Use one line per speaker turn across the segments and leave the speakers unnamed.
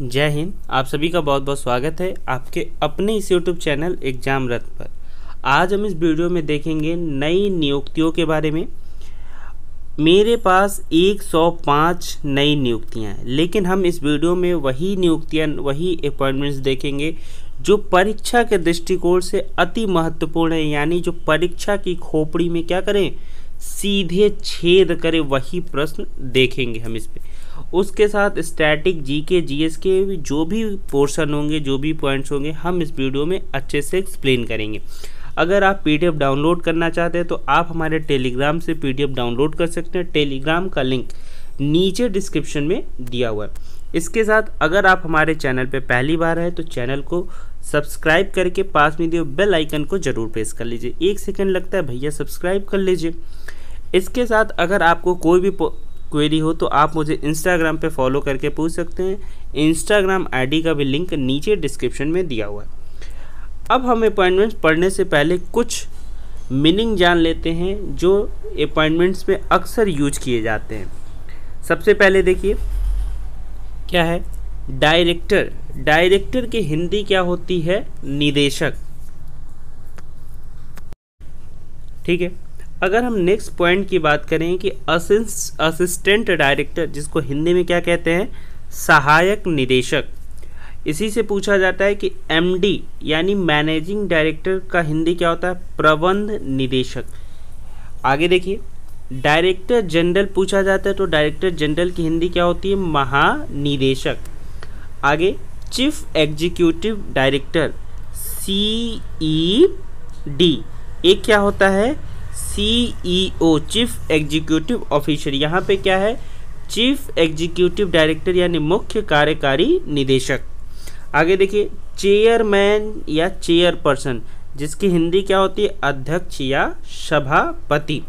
जय हिंद। आप सभी का बहुत बहुत स्वागत है आपके अपने इस YouTube चैनल एग्जाम रथ पर। आज हम इस वीडियो में देखेंगे नई नियुक्तियों के बारे में। मेरे पास 105 नई नियुक्तियां हैं, लेकिन हम इस वीडियो में वही नियुक्तियां, वही अपॉइंटमेंट्स देखेंगे जो परीक्षा के दृष्टिकोण से अति महत्वपूर्ण है, यानी जो परीक्षा की खोपड़ी में क्या करें, सीधे छेद करें, वही प्रश्न देखेंगे हम इस पे। उसके साथ स्टैटिक, जीके, जीएस के जो भी पोर्शन होंगे, जो भी पॉइंट्स होंगे, हम इस वीडियो में अच्छे से एक्सप्लेन करेंगे। अगर आप पीडीएफ डाउनलोड करना चाहते हैं तो आप हमारे टेलीग्राम से पीडीएफ डाउनलोड कर सकते हैं। टेलीग्राम का लिंक नीचे डिस्क्रिप्शन में दिया हुआ है। इसके साथ अगर आप हमारे चैनल पे पहली बार है तो चैनल को सब्सक्राइब करके पास में दिए बेल आइकन को जरूर प्रेस कर लीजिए। 1 सेकंड लगता है भैया, सब्सक्राइब कर लीजिए। इसके साथ अगर आपको कोई भी क्वेरी हो तो आप मुझे इंस्टाग्राम पे फॉलो करके पूछ सकते हैं। इंस्टाग्राम आईडी का भी लिंक नीचे डिस्क्रिप्शन में दिया हुआ है। अब हम अपॉइंटमेंट्स पढ़ने से पहले कुछ मीनिंग जान लेते हैं जो अपॉइंटमेंट्स में अक्सर यूज किए जाते हैं। सबसे पहले देखिए क्या है डायरेक्टर। डायरेक्टर की हिंदी क्या होती है? निदेशक। ठीक है। अगर हम नेक्स्ट पॉइंट की बात करें कि असिस्टेंट डायरेक्टर, जिसको हिंदी में क्या कहते हैं? सहायक निदेशक। इसी से पूछा जाता है कि एमडी यानी मैनेजिंग डायरेक्टर का हिंदी क्या होता है? प्रबंध निदेशक। आगे देखिए डायरेक्टर जनरल पूछा जाता है तो डायरेक्टर जनरल की हिंदी क्या होती है? महानिदेशक। आगे चीफ एग्जीक्यूटिव डायरेक्टर CED, एक क्या होता है? CEO, chief executive officer. यहाँ पे क्या है? चीफ एग्जीक्यूटिव डायरेक्टर यानी मुख्य कार्यकारी निदेशक। आगे देखिए चेयरमैन या चेयरपर्सन, जिसकी हिंदी क्या होती है? अध्यक्ष या सभापति।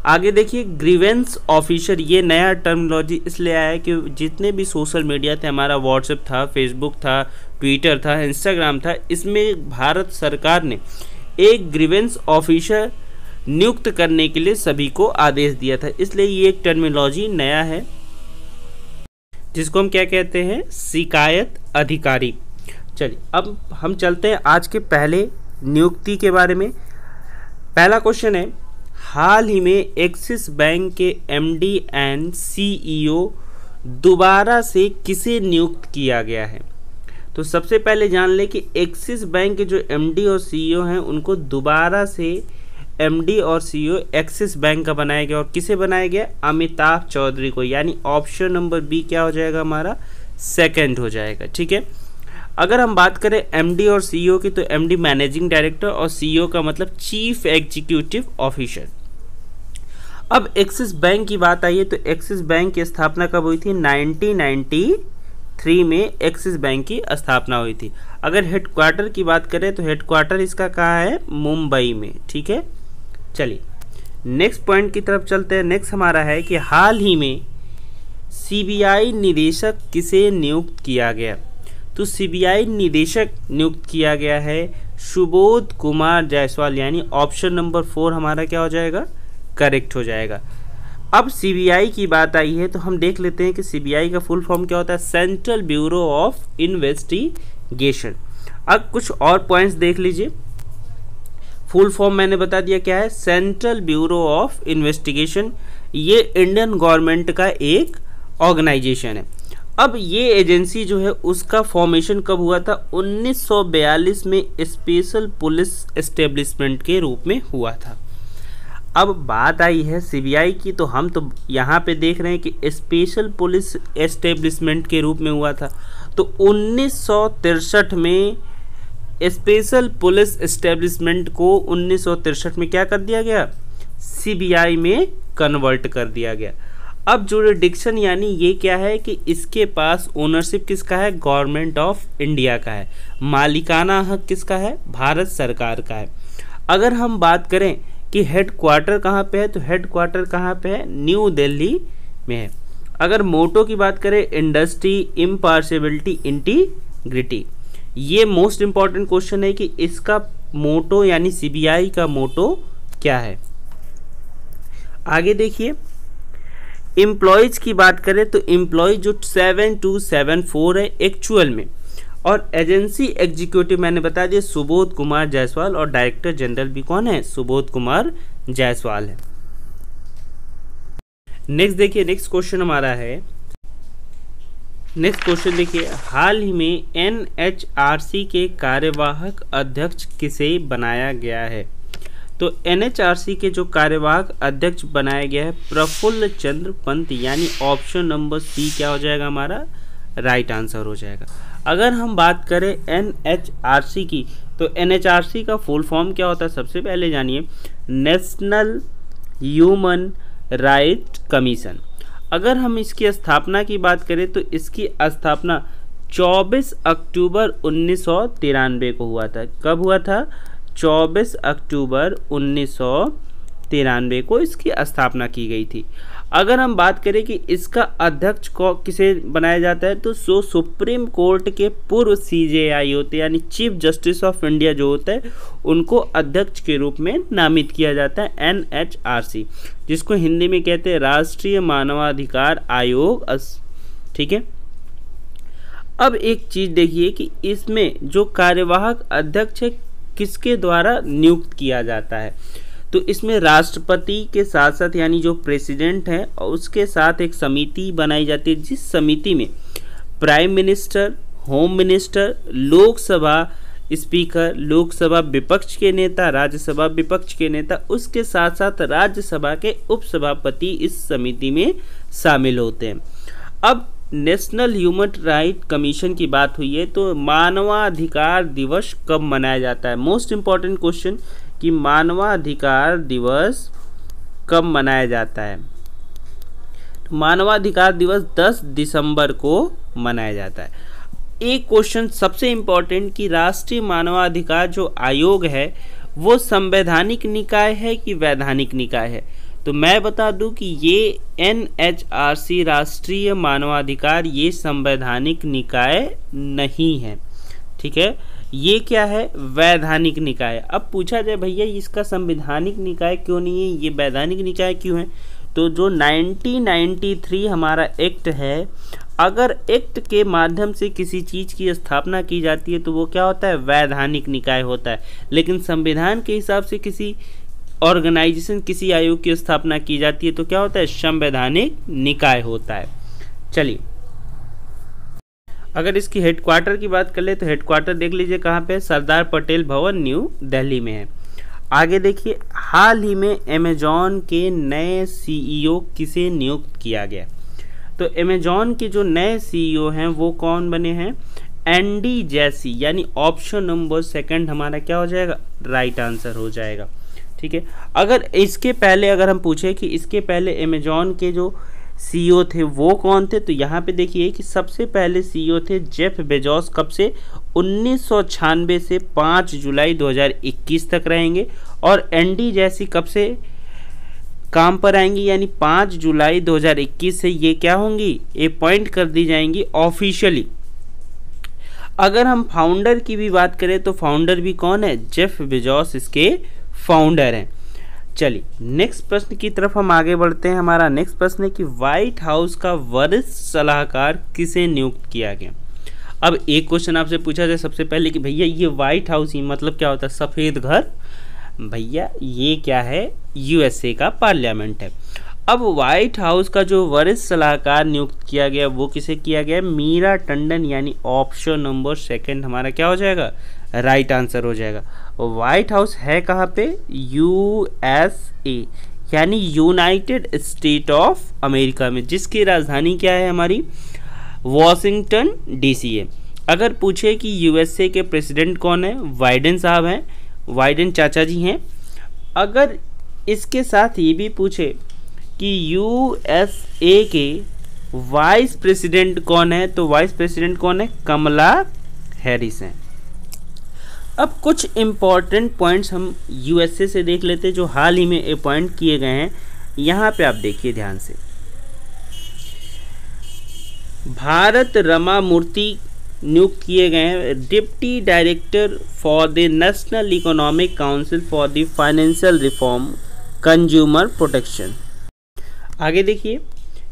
आगे देखिए ग्रीवेंस ऑफिसर, ये नया टर्मिनोलॉजी इसलिए आया है कि जितने भी सोशल मीडिया थे, हमारा व्हाट्सएप था, फेसबुक था, ट्विटर था, इंस्टाग्राम था, इसमें भारत सरकार ने एक ग्रीवेंस ऑफिसर नियुक्त करने के लिए सभी को आदेश दिया था। इसलिए ये एक टर्मिनोलॉजी नया है जिसको हम क्या कहते हैं? शिकायत अधिकारी। चलिए अब हम चलते हैं आज के पहले नियुक्ति के बारे में। पहला क्वेश्चन है, हाल ही में एक्सिस बैंक के MD एंड CEO दोबारा से किसे नियुक्त किया गया है? तो सबसे पहले जान ले कि एक्सिस बैंक के जो MD और CEO हैं उनको दोबारा से MD और CEO एक्सिस बैंक का बनाया गया। और किसे बनाया गया? अमिताभ चौधरी को। यानी ऑप्शन नंबर बी क्या हो जाएगा हमारा? सेकंड हो जाएगा। ठीक है। अगर हम बात करें MD और CEO की तो MD मैनेजिंग डायरेक्टर और CEO का मतलब चीफ एग्जीक्यूटिव ऑफिसर। अब एक्सिस बैंक की बात आई है तो एक्सिस बैंक की स्थापना कब हुई थी? 1993 में एक्सिस बैंक की स्थापना हुई थी। अगर हेडक्वार्टर की बात करें तो हेडक्वार्टर इसका कहाँ है? मुंबई में। ठीक है। चलिए नेक्स्ट पॉइंट की तरफ चलते हैं। नेक्स्ट हमारा है कि हाल ही में CBI निदेशक किसे नियुक्त किया गया? तो CBI निदेशक नियुक्त किया गया है सुबोध कुमार जायसवाल। यानी ऑप्शन नंबर 4 हमारा क्या हो जाएगा? करेक्ट हो जाएगा। अब CBI की बात आई है तो हम देख लेते हैं कि CBI का फुल फॉर्म क्या होता है? Central bureau of investigation. अब कुछ और पॉइंट्स देख लीजिए। फुल फॉर्म मैंने बता दिया क्या है? Central bureau of investigation. ये इंडियन गवर्नमेंट का एक ऑर्गेनाइजेशन है। अब ये एजेंसी जो है उसका फॉर्मेशन कब हुआ था? 1942 में स्पेशल पुलिस एस्टेब्लिशमेंट के रूप में हुआ था। अब बात आई है CBI की तो हम तो यहाँ पे देख रहे हैं कि स्पेशल पुलिस एस्टेब्लिशमेंट के रूप में हुआ था। तो 1963 में स्पेशल पुलिस एस्टेब्लिशमेंट को 1963 में क्या कर दिया गया? CBI में कन्वर्ट कर दिया गया। अब जुरिडिक्शन यानी ये क्या है कि इसके पास ओनरशिप किसका है? गवर्नमेंट ऑफ इंडिया का है। मालिकाना हक किसका है? भारत सरकार का है। अगर हम बात करें कि हेडक्वार्टर कहाँ पे है तो हेडक्वार्टर कहाँ पे है? न्यू दिल्ली में है। अगर मोटो की बात करें इंडस्ट्री, इम्पार्शियलिटी, इंटीग्रिटी। ये मोस्ट इंपॉर्टेंट क्वेश्चन है कि इसका मोटो यानी CBI का मोटो क्या है? आगे देखिए एम्प्लॉयज़ की बात करें तो एम्प्लॉय जो 7274 है एक्चुअल में, और एजेंसी एग्जीक्यूटिव मैंने बता दिया सुबोध कुमार जायसवाल, और डायरेक्टर जनरल भी कौन है, सुबोध कुमार जायसवाल है। नेक्स्ट देखिए, नेक्स्ट क्वेश्चन हमारा है, नेक्स्ट क्वेश्चन देखिए, हाल ही में NHRC के कार्यवाहक अध्यक्ष किसे बनाया गया है? तो NHRC के जो कार्यवाहक अध्यक्ष बनाया गया है प्रफुल्ल चंद्र पंत, यानी ऑप्शन नंबर सी क्या हो जाएगा हमारा राइट आंसर हो जाएगा। अगर हम बात करें NHRC की, तो NHRC का फुल फॉर्म क्या होता है, सबसे पहले जानिए, नेशनल ह्यूमन राइट कमीशन। अगर हम इसकी स्थापना की बात करें तो इसकी स्थापना 24 अक्टूबर 1993 को हुआ था। कब हुआ था? 24 अक्टूबर 1993 को इसकी स्थापना की गई थी। अगर हम बात करें कि इसका अध्यक्ष को किसे बनाया जाता है, तो सुप्रीम कोर्ट के पूर्व CJI होते हैं, यानी चीफ जस्टिस ऑफ इंडिया जो होता है, उनको अध्यक्ष के रूप में नामित किया जाता है NHRC, जिसको हिंदी में कहते हैं राष्ट्रीय मानवाधिकार आयोग। ठीक है, अब एक चीज देखिए कि इसमें जो कार्यवाहक अध्यक्ष है किसके द्वारा नियुक्त किया जाता है, तो इसमें राष्ट्रपति के साथ साथ यानी जो प्रेसिडेंट है और उसके साथ एक समिति बनाई जाती है, जिस समिति में prime minister, home minister, Lok Sabha speaker, Lok Sabha विपक्ष के नेता, राज्यसभा विपक्ष के नेता, उसके साथ साथ राज्यसभा के उपसभापति इस समिति में शामिल होते हैं। अब नेशनल ह्यूमन राइट कमीशन की बात हुई है, तो मानवाधिकार दिवस कब मनाया जाता है? मोस्ट इम्पॉर्टेंट क्वेश्चन कि मानवाधिकार दिवस कब मनाया जाता है? मानवाधिकार दिवस 10 दिसंबर को मनाया जाता है। एक क्वेश्चन सबसे इम्पोर्टेंट कि राष्ट्रीय मानवाधिकार जो आयोग है वो संवैधानिक निकाय है कि वैधानिक निकाय है? तो मैं बता दूं कि ये NHRC राष्ट्रीय मानवाधिकार ये संवैधानिक निकाय नहीं है। ठीक है, ये क्या है? वैधानिक निकाय। अब पूछा जाए भैया इसका संवैधानिक निकाय क्यों नहीं है, ये वैधानिक निकाय क्यों है? तो जो 1993 हमारा एक्ट है, अगर एक्ट के माध्यम से किसी चीज़ की स्थापना की जाती है तो वो क्या होता है? वैधानिक निकाय होता है। लेकिन संविधान के हिसाब से किसी ऑर्गेनाइजेशन, किसी आयोग की स्थापना की जाती है तो क्या होता है? संवैधानिक निकाय होता है। चलिए, अगर इसकी हेडक्वार्टर की बात कर ले तो हेडक्वार्टर देख लीजिए कहाँ पे? सरदार पटेल भवन, न्यू दिल्ली में है। आगे देखिए, हाल ही में अमेजॉन के नए CEO किसे नियुक्त किया गया? तो अमेजॉन के जो नए CEO हैं वो कौन बने हैं? एंडी जैसी, यानी ऑप्शन नंबर सेकंड हमारा क्या हो जाएगा? राइट आंसर हो जाएगा। ठीक है, अगर इसके पहले अगर हम पूछे कि इसके पहले अमेजॉन के जो CEO थे वो कौन थे, तो यहाँ पे देखिए कि सबसे पहले CEO थे जेफ बेजोस। कब से? 1996 से 5 जुलाई 2021 तक रहेंगे। और एंडी जैसी कब से काम पर आएंगी? यानी 5 जुलाई 2021 से ये क्या होंगी? अपॉइंट कर दी जाएंगी ऑफिशियली। अगर हम फाउंडर की भी बात करें तो फाउंडर भी कौन है? जेफ बेजोस इसके फाउंडर हैं। चलिए, नेक्स्ट प्रश्न की तरफ हम आगे बढ़ते हैं। हमारा नेक्स्ट प्रश्न है कि व्हाइट हाउस का वरिष्ठ सलाहकार किसे नियुक्त किया गया? अब एक क्वेश्चन आपसे पूछा जाए सबसे पहले कि भैया ये व्हाइट हाउस ही मतलब क्या होता है? सफ़ेद घर। भैया ये क्या है? USA का पार्लियामेंट है। अब व्हाइट हाउस का जो वरिष्ठ सलाहकार नियुक्त किया गया वो किसे किया गया? मीरा टंडन, यानी ऑप्शन नंबर सेकंड हमारा क्या हो जाएगा? राइट आंसर हो जाएगा। व्हाइट हाउस है कहाँ पे? USA, यानी यूनाइटेड स्टेट ऑफ अमेरिका में, जिसकी राजधानी क्या है हमारी? वॉशिंगटन DC है। अगर पूछे कि USA के प्रेसिडेंट कौन है? बाइडेन साहब हैं, बाइडेन चाचा जी हैं। अगर इसके साथ ये भी पूछे कि USA के वाइस प्रेसिडेंट कौन है, तो वाइस प्रेसिडेंट कौन है? कमला हैरिस हैं। अब कुछ इम्पॉर्टेंट पॉइंट्स हम USA से देख लेते हैं जो हाल ही में अपॉइंट किए गए हैं। यहाँ पे आप देखिए ध्यान से, भारत रमा मूर्ति नियुक्त किए गए हैं deputy director for the national economic council for the financial reform consumer protection. आगे देखिए,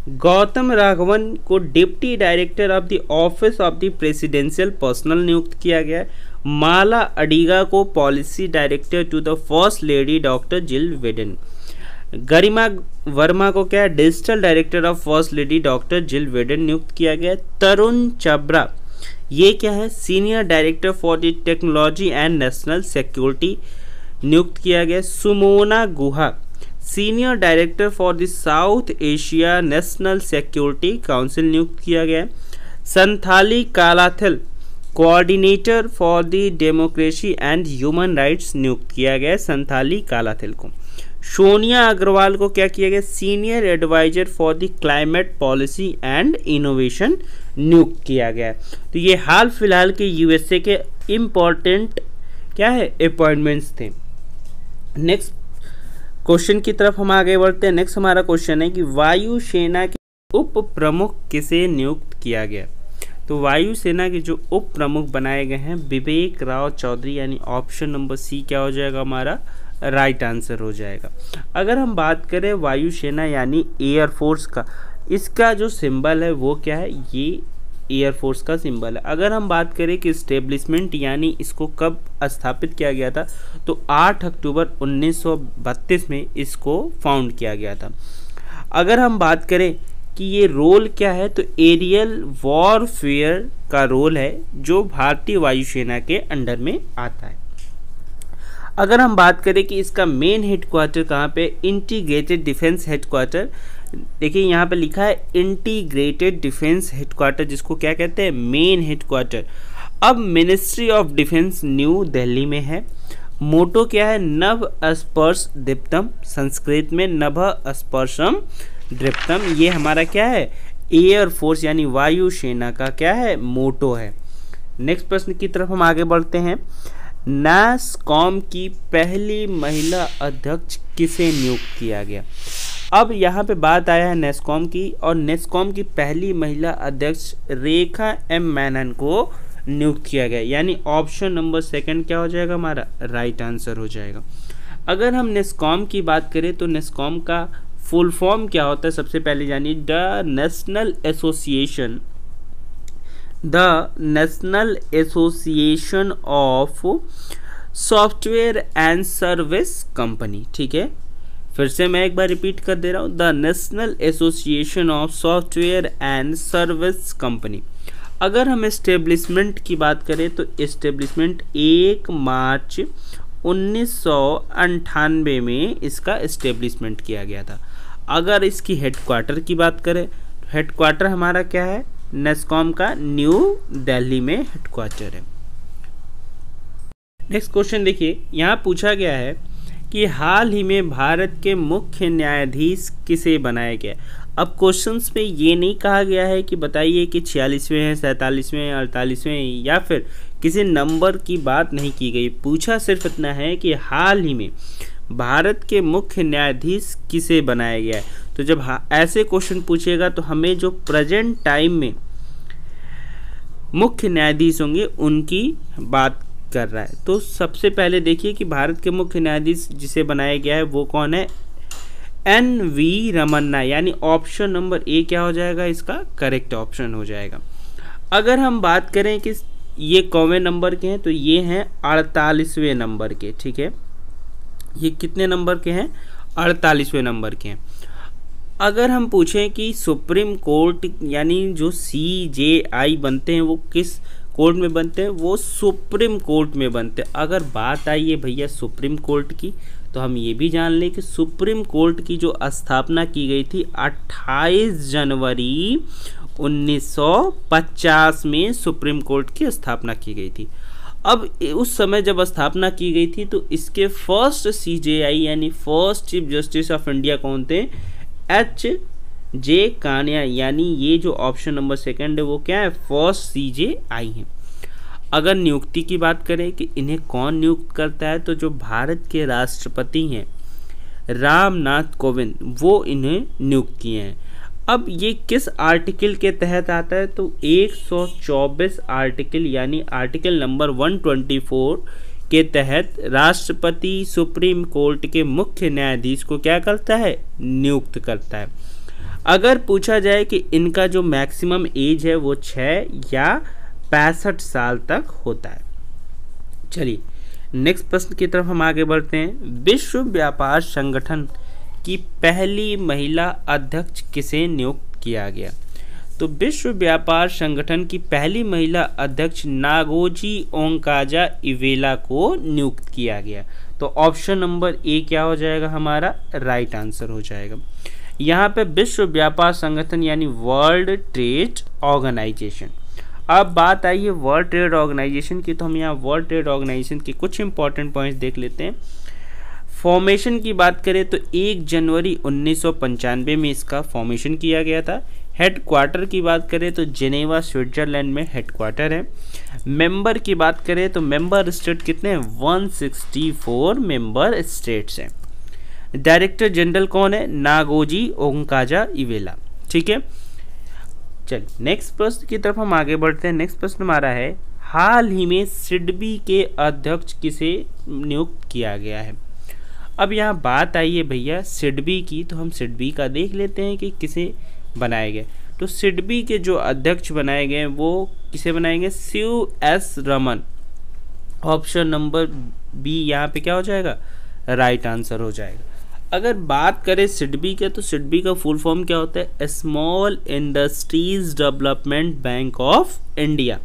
गौतम राघवन को deputy director of the office of the presidential personal नियुक्त किया गया है। माला अडिगा को policy director to the first lady doctor Jill Biden. Garima Verma को क्या है, digital director of first lady doctor Jill Biden नियुक्त किया गया। तरुण चब्रा ये क्या है, senior director for the technology and national security नियुक्त किया गया। Sumona Guha senior director for the South Asia national security council नियुक्त किया गया। Shanthi Kalathil coordinator for the democracy and human rights नियुक्त किया गया संथाली कालाथिल को। सोनिया अग्रवाल को क्या किया गया, senior adviser for the climate policy and innovation नियुक्त किया गया। तो ये हाल फिलहाल के यूएसए के इम्पोर्टेंट क्या है अपॉइंटमेंट्स थे। नेक्स्ट क्वेश्चन की तरफ हम आगे बढ़ते हैं। नेक्स्ट हमारा क्वेश्चन है कि वायुसेना के उप प्रमुख किसे नियुक्त किया गया। तो वायुसेना के जो उप प्रमुख बनाए गए हैं विवेक राव चौधरी, यानी ऑप्शन नंबर सी क्या हो जाएगा हमारा राइट आंसर हो जाएगा। अगर हम बात करें वायुसेना यानी एयरफोर्स का, इसका जो सिंबल है वो क्या है, ये एयरफोर्स का सिंबल है। अगर हम बात करें कि इस्टेब्लिशमेंट यानी इसको कब स्थापित किया गया था, तो 8 अक्टूबर 1932 में इसको फाउंड किया गया था। अगर हम बात करें कि ये रोल क्या है, तो एरियल वॉरफेयर का रोल है जो भारतीय वायुसेना के अंडर में आता है। अगर हम बात करें कि इसका मेन हेडक्वार्टर कहाँ पे, इंटीग्रेटेड डिफेंस हेडक्वार्टर, देखिए यहाँ पे लिखा है इंटीग्रेटेड डिफेंस हेडक्वार्टर, जिसको क्या कहते हैं मेन हेडक्वार्टर। अब ministry of defence new Delhi में है। मोटो क्या है, नभ स्पर्श दीप्तम, संस्कृत में नभ स्पर्शम दीप्तम। ये हमारा क्या है एयरफोर्स यानी वायुसेना का क्या है मोटो है। नेक्स्ट प्रश्न की तरफ हम आगे बढ़ते हैं। नैस्कॉम की पहली महिला अध्यक्ष किसे नियुक्त किया गया। अब यहाँ पे बात आया है नैस्कॉम की, और नैस्कॉम की पहली महिला अध्यक्ष रेखा एम मैनन को नियुक्त किया गया, यानी ऑप्शन नंबर सेकंड क्या हो जाएगा हमारा राइट आंसर हो जाएगा। अगर हम नैस्कॉम की बात करें तो नैस्कॉम का फुल फॉर्म क्या होता है, सबसे पहले जानिए। The national association of software and service company, ठीक है। फिर से मैं एक बार रिपीट कर दे रहा हूँ, the national association of software and service company. अगर हम एस्टेब्लिशमेंट की बात करें तो एस्टेब्लिशमेंट 1 मार्च 1998 में इसका एस्टेब्लिशमेंट किया गया था। अगर इसकी हेडक्वार्टर की बात करें, हेडक्वार्टर हमारा क्या है नैस्कॉम का न्यू दिल्ली में हेडक्वार्टर है। नेक्स्ट क्वेश्चन देखिए, यहाँ पूछा गया है कि हाल ही में भारत के मुख्य न्यायाधीश किसे बनाया गया। अब क्वेश्चंस में ये नहीं कहा गया है कि बताइए कि 46वें हैं, 47वें, 48वें या फिर किसी नंबर की बात नहीं की गई। पूछा सिर्फ इतना है कि हाल ही में भारत के मुख्य न्यायाधीश किसे बनाया गया है। तो जब ऐसे क्वेश्चन पूछेगा तो हमें जो प्रेजेंट टाइम में मुख्य न्यायाधीश होंगे उनकी बात कर रहा है। तो सबसे पहले देखिए कि भारत के मुख्य न्यायाधीश जिसे बनाया गया है वो कौन है, NV रमन्ना, यानी ऑप्शन नंबर ए क्या हो जाएगा इसका करेक्ट ऑप्शन हो जाएगा। अगर हम बात करें कि ये कौवे नंबर के हैं तो ये हैं 48वें नंबर के, ठीक है। ये कितने नंबर के हैं 48वें नंबर के हैं। अगर हम पूछें कि सुप्रीम कोर्ट यानी जो CJI बनते हैं वो किस कोर्ट में बनते हैं, वो सुप्रीम कोर्ट में बनते हैं। अगर बात आई है भैया सुप्रीम कोर्ट की तो हम ये भी जान लें कि सुप्रीम कोर्ट की जो स्थापना की गई थी 28 जनवरी 1950 में सुप्रीम कोर्ट की स्थापना की गई थी। अब उस समय जब स्थापना की गई थी तो इसके फर्स्ट CJI यानी first chief justice of India कौन थे, HJ कान्या, यानी ये जो ऑप्शन नंबर सेकंड है वो क्या है फर्स्ट CJI है। अगर नियुक्ति की बात करें कि इन्हें कौन नियुक्त करता है, तो जो भारत के राष्ट्रपति हैं रामनाथ कोविंद वो इन्हें नियुक्त किए हैं। अब ये किस आर्टिकल के तहत आता है, तो 124 आर्टिकल यानी आर्टिकल नंबर 124 के तहत राष्ट्रपति सुप्रीम कोर्ट के मुख्य न्यायाधीश को क्या करता है नियुक्त करता है। अगर पूछा जाए कि इनका जो मैक्सिमम एज है वो 6 या 65 साल तक होता है। चलिए नेक्स्ट प्रश्न की तरफ हम आगे बढ़ते हैं। विश्व व्यापार संगठन की पहली महिला अध्यक्ष किसे नियुक्त किया गया? तो विश्व व्यापार संगठन की पहली महिला अध्यक्ष नागोजी ओंकाजा-इवेला को नियुक्त किया गया। तो ऑप्शन नंबर ए क्या हो जाएगा हमारा? राइट आंसर हो जाएगा। यहाँ पे विश्व व्यापार संगठन यानी वर्ल्ड ट्रेड ऑर्गेनाइजेशन। अब बात आई है वर्ल्ड ट्रेड ऑर्गेनाइजेशन की, तो हम यहाँ वर्ल्ड ट्रेड ऑर्गेनाइजेशन के कुछ इंपॉर्टेंट पॉइंट्स देख लेते हैं। फॉर्मेशन की बात करें तो 1 जनवरी 1995 में इसका फॉर्मेशन किया गया था। हेडक्वार्टर की बात करें तो जेनेवा स्विट्जरलैंड में हेडक्वार्टर है। मेंबर की बात करें तो मेंबर स्टेट कितने हैं? 164 मेंबर स्टेट्स हैं। डायरेक्टर जनरल कौन है? नागोजी ओंकाजा-इवेला। ठीक है, चलिए नेक्स्ट प्रश्न की तरफ हम आगे बढ़ते हैं। नेक्स्ट प्रश्न हमारा है, हाल ही में सिडबी के अध्यक्ष किसे नियुक्त किया गया है? अब यहाँ बात आई है भैया सिडबी की, तो हम सिडबी का देख लेते हैं कि किसे बनाए गए। तो सिडबी के जो अध्यक्ष बनाए गए वो किसे बनाए गए? Shiv S Raman. Option number B यहाँ पे क्या हो जाएगा? राइट आंसर हो जाएगा। अगर बात करें सिडबी के, तो सिडबी का फुल फॉर्म क्या होता है? Small industries development bank of India.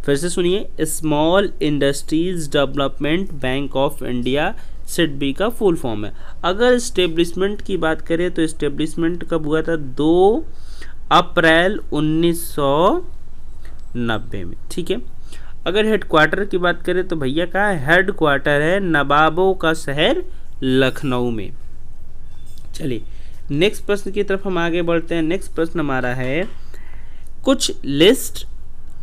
फिर से सुनिए, small industries development bank of India SIDBI का फुल फॉर्म है। अगर इस्टेब्लिशमेंट की बात करें तो इस्टेब्लिशमेंट कब हुआ था? 2 अप्रैल 1990 में। ठीक है, अगर हेडक्वार्टर की बात करें तो भैया कहाँ है? हेडक्वार्टर है नवाबों का शहर लखनऊ में। चलिए नेक्स्ट प्रश्न की तरफ हम आगे बढ़ते हैं। नेक्स्ट प्रश्न हमारा है, कुछ लिस्ट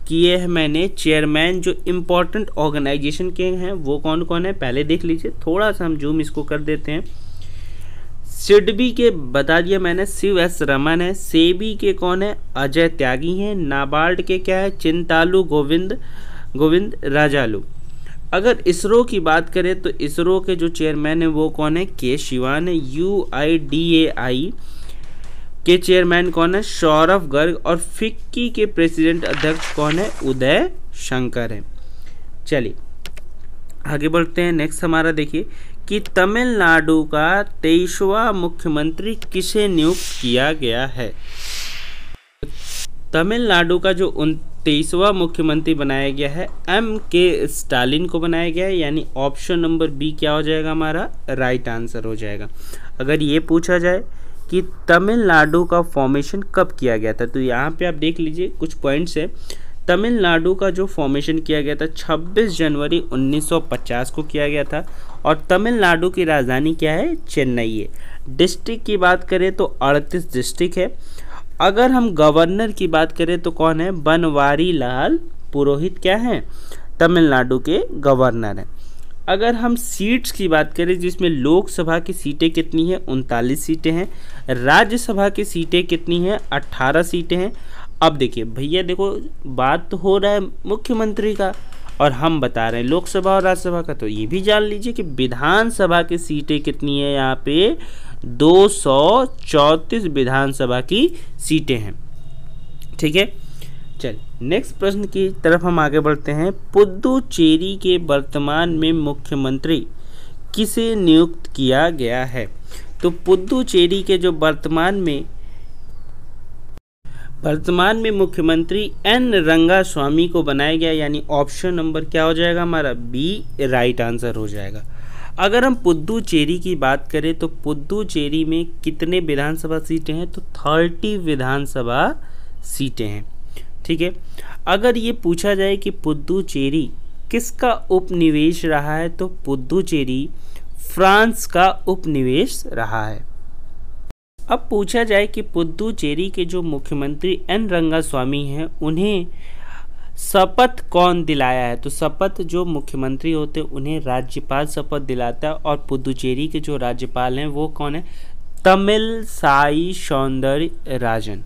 किए हैं मैंने चेयरमैन जो इम्पोर्टेंट ऑर्गेनाइजेशन के हैं, वो कौन कौन है पहले देख लीजिए। थोड़ा सा हम जूम इसको कर देते हैं। सिडबी के बता दिया मैंने, शिव एस रमन है। सेबी के कौन है? अजय त्यागी हैं। नाबार्ड के क्या है? चिंतालू गोविंद राजालू। अगर इसरो की बात करें तो इसरो के जो चेयरमैन है वो कौन है? के शिवान है। UIDAI के चेयरमैन कौन है? सौरभ गर्ग। और फिक्की के प्रेसिडेंट अध्यक्ष कौन है? उदय शंकर है। चलिए आगे बढ़ते हैं। नेक्स्ट हमारा देखिए कि तमिलनाडु का 23वां मुख्यमंत्री किसे नियुक्त किया गया है? तमिलनाडु का जो 23वां मुख्यमंत्री बनाया गया है MK स्टालिन को बनाया गया है, यानी ऑप्शन नंबर बी क्या हो जाएगा हमारा? राइट आंसर हो जाएगा। अगर ये पूछा जाए कि तमिलनाडु का फॉर्मेशन कब किया गया था, तो यहाँ पे आप देख लीजिए कुछ पॉइंट्स है। तमिलनाडु का जो फॉर्मेशन किया गया था 26 जनवरी 1950 को किया गया था। और तमिलनाडु की राजधानी क्या है? चेन्नई है। डिस्ट्रिक्ट की बात करें तो 38 डिस्ट्रिक्ट है। अगर हम गवर्नर की बात करें तो कौन है? बनवारी लाल पुरोहित क्या है? तमिलनाडु के गवर्नर हैं। अगर हम सीट्स की बात करें जिसमें लोकसभा की सीटें कितनी हैं? 39 सीटें हैं। राज्यसभा की सीटें कितनी हैं? 18 सीटें हैं। अब देखिए भैया, देखो बात तो हो रहा है मुख्यमंत्री का और हम बता रहे हैं लोकसभा और राज्यसभा का, तो ये भी जान लीजिए कि विधानसभा की सीटें कितनी है। यहाँ पे 234 विधानसभा की सीटें हैं। ठीक है, चल नेक्स्ट प्रश्न की तरफ हम आगे बढ़ते हैं। पुदुचेरी के वर्तमान में मुख्यमंत्री किसे नियुक्त किया गया है? तो पुदुचेरी के जो वर्तमान में मुख्यमंत्री एन रंगास्वामी को बनाया गया, यानी ऑप्शन नंबर क्या हो जाएगा हमारा? बी राइट आंसर हो जाएगा। अगर हम पुदुचेरी की बात करें तो पुदुचेरी में कितने विधानसभा सीटें हैं? तो 30 विधानसभा सीटें हैं। ठीक है, अगर ये पूछा जाए कि पुदुचेरी किसका उपनिवेश रहा है, तो पुदुचेरी फ्रांस का उपनिवेश रहा है। अब पूछा जाए कि पुदुचेरी के जो मुख्यमंत्री एन रंगास्वामी हैं उन्हें शपथ कौन दिलाया है? तो शपथ जो मुख्यमंत्री होते हैं उन्हें राज्यपाल शपथ दिलाता है। और पुदुचेरी के जो राज्यपाल हैं वो कौन है? तमिलसाई सौंदरराजन।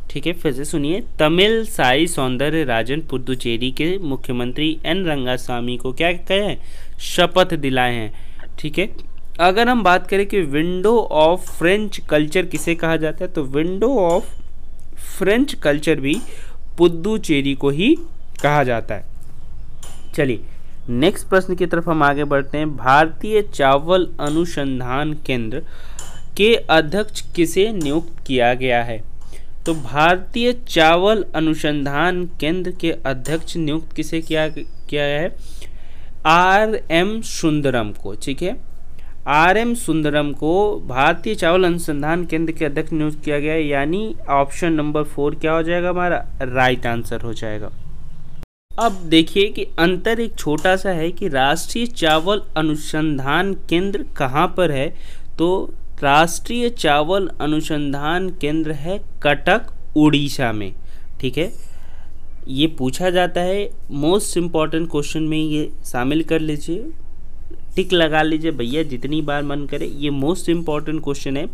ठीक है, फिर से सुनिए, तमिलसाई सौंदरराजन पुदुचेरी के मुख्यमंत्री एन रंगास्वामी को क्या कहे हैं? शपथ दिलाए हैं। ठीक है, अगर हम बात करें कि विंडो ऑफ फ्रेंच कल्चर किसे कहा जाता है, तो विंडो ऑफ फ्रेंच कल्चर भी पुद्दुचेरी को ही कहा जाता है। चलिए नेक्स्ट प्रश्न की तरफ हम आगे बढ़ते हैं। भारतीय चावल अनुसंधान केंद्र के अध्यक्ष किसे नियुक्त किया गया है? तो भारतीय चावल अनुसंधान केंद्र के अध्यक्ष नियुक्त किसे किया गया है? R.M. सुंदरम को। ठीक है, R.M. सुंदरम को भारतीय चावल अनुसंधान केंद्र के अध्यक्ष नियुक्त किया गया है, यानी ऑप्शन नंबर 4 क्या हो जाएगा हमारा? राइट आंसर हो जाएगा। अब देखिए कि अंतर एक छोटा सा है कि राष्ट्रीय चावल अनुसंधान केंद्र कहाँ पर है, तो राष्ट्रीय चावल अनुसंधान केंद्र है कटक, उड़ीसा में। ठीक है, ये पूछा जाता है, मोस्ट इम्पॉर्टेंट क्वेश्चन में ये शामिल कर लीजिए, टिक लगा लीजिए भैया जितनी बार मन करे। ये मोस्ट इम्पॉर्टेंट क्वेश्चन है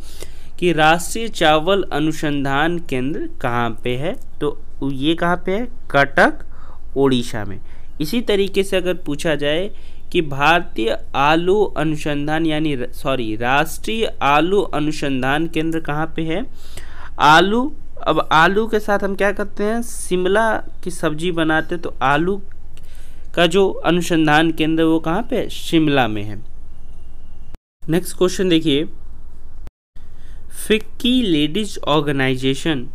कि राष्ट्रीय चावल अनुसंधान केंद्र कहाँ पे है, तो ये कहाँ पे है? कटक, उड़ीसा में। इसी तरीके से अगर पूछा जाए कि भारतीय आलू अनुसंधान यानी राष्ट्रीय आलू अनुसंधान केंद्र कहाँ पे है? आलू, अब आलू के साथ हम क्या करते हैं? शिमला की सब्जी बनाते हैं, तो आलू का जो अनुसंधान केंद्र वो कहाँ पे है? शिमला में है। नेक्स्ट क्वेश्चन देखिए, फिक्की लेडीज ऑर्गेनाइजेशन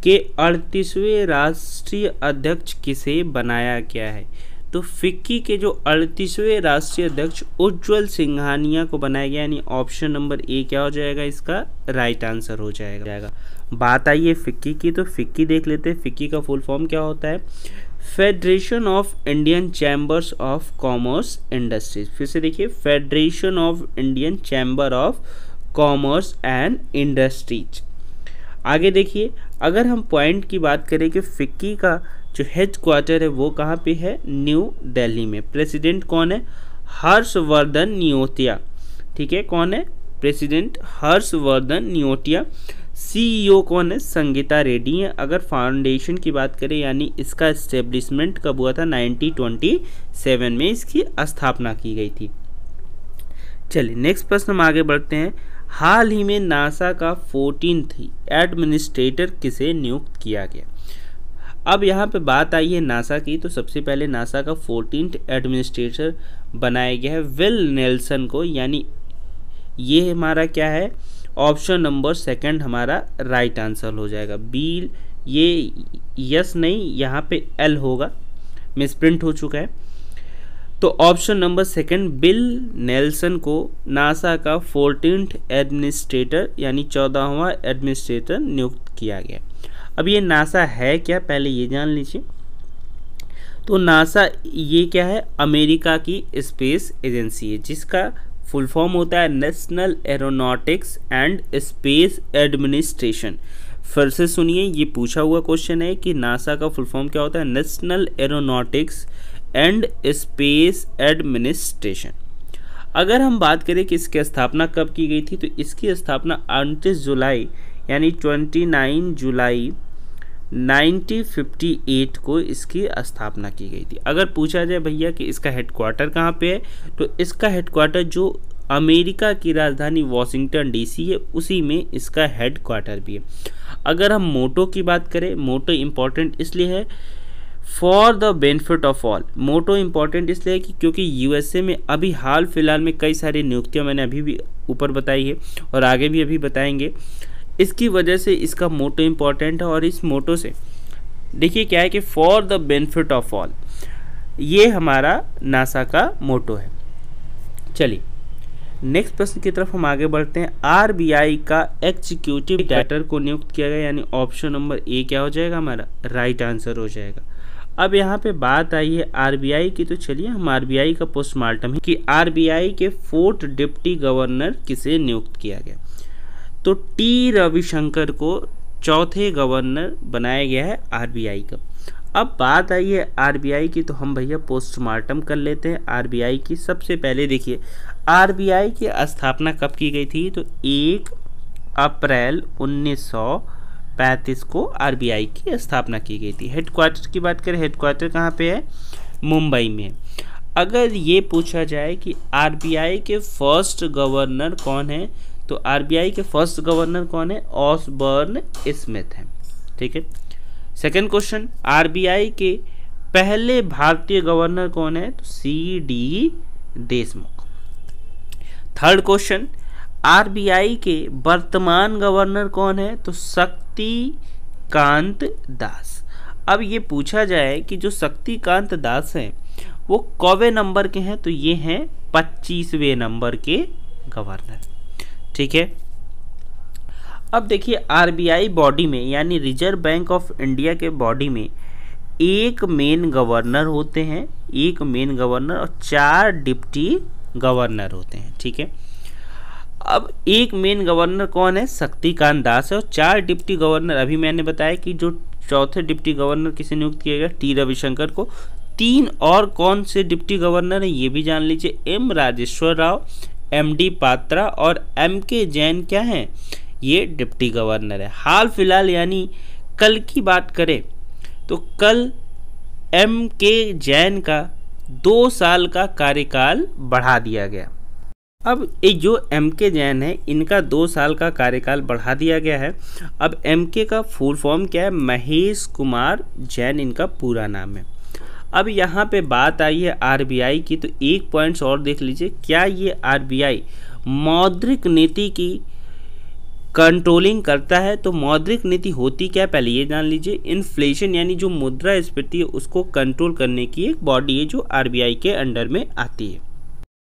के 38वें राष्ट्रीय अध्यक्ष किसे बनाया गया है? तो फिक्की के जो 38वें राष्ट्रीय अध्यक्ष उज्ज्वल सिंघानिया को बनाया गया, यानी ऑप्शन नंबर ए क्या हो जाएगा? इसका राइट आंसर हो जाएगा। बात आई है फिक्की की, तो फिक्की देख लेते हैं। फिक्की का फुल फॉर्म क्या होता है? Federation of Indian chambers of commerce industries. फिर से देखिए, federation of Indian chamber of commerce and industries. आगे देखिए, अगर हम पॉइंट की बात करें कि फिक्की का जो हेड क्वार्टर है वो कहाँ पे है? न्यू दिल्ली में। प्रेसिडेंट कौन है? हर्षवर्धन नियोटिया। ठीक है, कौन है? प्रेसिडेंट हर्षवर्धन नियोटिया। CEO कौन है? संगीता रेड्डी है। अगर फाउंडेशन की बात करें यानी इसका एस्टेब्लिशमेंट कब हुआ था? 1927 में इसकी स्थापना की गई थी। चलिए नेक्स्ट प्रश्न हम आगे बढ़ते हैं। हाल ही में नासा का 14th एडमिनिस्ट्रेटर किसे नियुक्त किया गया? अब यहाँ पे बात आई है नासा की, तो सबसे पहले नासा का 14th एडमिनिस्ट्रेटर बनाया गया है विल नेल्सन को, यानी ये हमारा क्या है? ऑप्शन नंबर 2 हमारा राइट आंसर हो जाएगा। बी, ये यस नहीं, यहाँ पे एल होगा, मिसप्रिंट हो चुका है। तो ऑप्शन नंबर 2 बिल नेल्सन को नासा का 14th एडमिनिस्ट्रेटर यानी 14वां एडमिनिस्ट्रेटर नियुक्त किया गया। अब ये नासा है क्या, पहले ये जान लीजिए। तो नासा ये क्या है? अमेरिका की स्पेस एजेंसी है, जिसका फुल फॉर्म होता है national aeronautics and space administration. फिर से सुनिए, ये पूछा हुआ क्वेश्चन है कि नासा का फुल फॉर्म क्या होता है? National aeronautics and space administration. अगर हम बात करें कि इसकी स्थापना कब की गई थी, तो इसकी स्थापना 29 जुलाई यानी 29 जुलाई 1958 को इसकी स्थापना की गई थी। अगर पूछा जाए भैया कि इसका हेडक्वार्टर कहाँ पे है, तो इसका हेडक्वार्टर जो अमेरिका की राजधानी वॉशिंगटन DC है, उसी में इसका हेडक्वार्टर भी है। अगर हम मोटो की बात करें, मोटो इम्पॉर्टेंट इसलिए है for the benefit of all. Motto important इसलिए है कि क्योंकि USA में अभी हाल फिलहाल में कई सारी नियुक्तियाँ मैंने अभी भी ऊपर बताई है और आगे भी अभी बताएंगे, इसकी वजह से इसका मोटो इम्पॉर्टेंट है। और इस मोटो से देखिए क्या है कि for the benefit of all, ये हमारा नासा का मोटो है। चलिए नेक्स्ट प्रश्न की तरफ हम आगे बढ़ते हैं। RBI का एग्जीक्यूटिव डायरेक्टर को नियुक्त किया गया, यानी ऑप्शन नंबर ए क्या हो जाएगा? हमारा राइट आंसर हो जाएगा। अब यहाँ पे बात आई है RBI की, तो चलिए हम RBI का पोस्टमार्टम है कि RBI के 4th डिप्टी गवर्नर किसे नियुक्त किया गया। तो T रविशंकर को 4थे गवर्नर बनाया गया है RBI का। अब बात आई है RBI की, तो हम भैया पोस्टमार्टम कर लेते हैं RBI की। सबसे पहले देखिए RBI की स्थापना कब की गई थी, तो 1 अप्रैल 1935 को RBI की स्थापना की गई थी। हेडक्वार्टर की बात करें, हेडक्वार्टर कहाँ पे है? मुंबई में। अगर ये पूछा जाए कि आरबीआई के फर्स्ट गवर्नर कौन है, तो आरबीआई के फर्स्ट गवर्नर कौन है? ऑसबर्न स्मिथ है। ठीक है। सेकंड क्वेश्चन, आरबीआई के पहले भारतीय गवर्नर कौन है? तो C D Deshmukh. Third question, RBI के वर्तमान गवर्नर कौन है? तो शक्तिकांत दास। अब ये पूछा जाए कि जो शक्तिकांत दास हैं वो कौवे नंबर के हैं? तो ये हैं 25वें नंबर के गवर्नर। ठीक है। अब देखिए, आरबीआई बॉडी में यानी रिजर्व बैंक ऑफ इंडिया के बॉडी में एक मेन गवर्नर होते हैं, एक मेन गवर्नर और 4 डिप्टी गवर्नर होते हैं। ठीक है। अब एक मेन गवर्नर कौन है? शक्तिकांत दास है, और 4 डिप्टी गवर्नर अभी मैंने बताया कि जो चौथे डिप्टी गवर्नर किसे नियुक्त किया गया? टी रविशंकर को। 3 और कौन से डिप्टी गवर्नर हैं ये भी जान लीजिए, M Rajeshwar Rao, M D Patra और एम के जैन क्या हैं? ये डिप्टी गवर्नर है। हाल फिलहाल यानी कल की बात करें तो कल एम के जैन का 2 साल का कार्यकाल बढ़ा दिया गया। अब ये जो एम के जैन है इनका 2 साल का कार्यकाल बढ़ा दिया गया है। अब एम के का फुल फॉर्म क्या है? महेश कुमार जैन इनका पूरा नाम है। अब यहाँ पे बात आई है आरबीआई की, तो एक पॉइंट्स और देख लीजिए, क्या ये आरबीआई मौद्रिक नीति की कंट्रोलिंग करता है? तो मौद्रिक नीति होती क्या, पहले ये जान लीजिए। इन्फ्लेशन यानी जो मुद्रास्फीति है उसको कंट्रोल करने की एक बॉडी है जो आरबीआई के अंडर में आती है।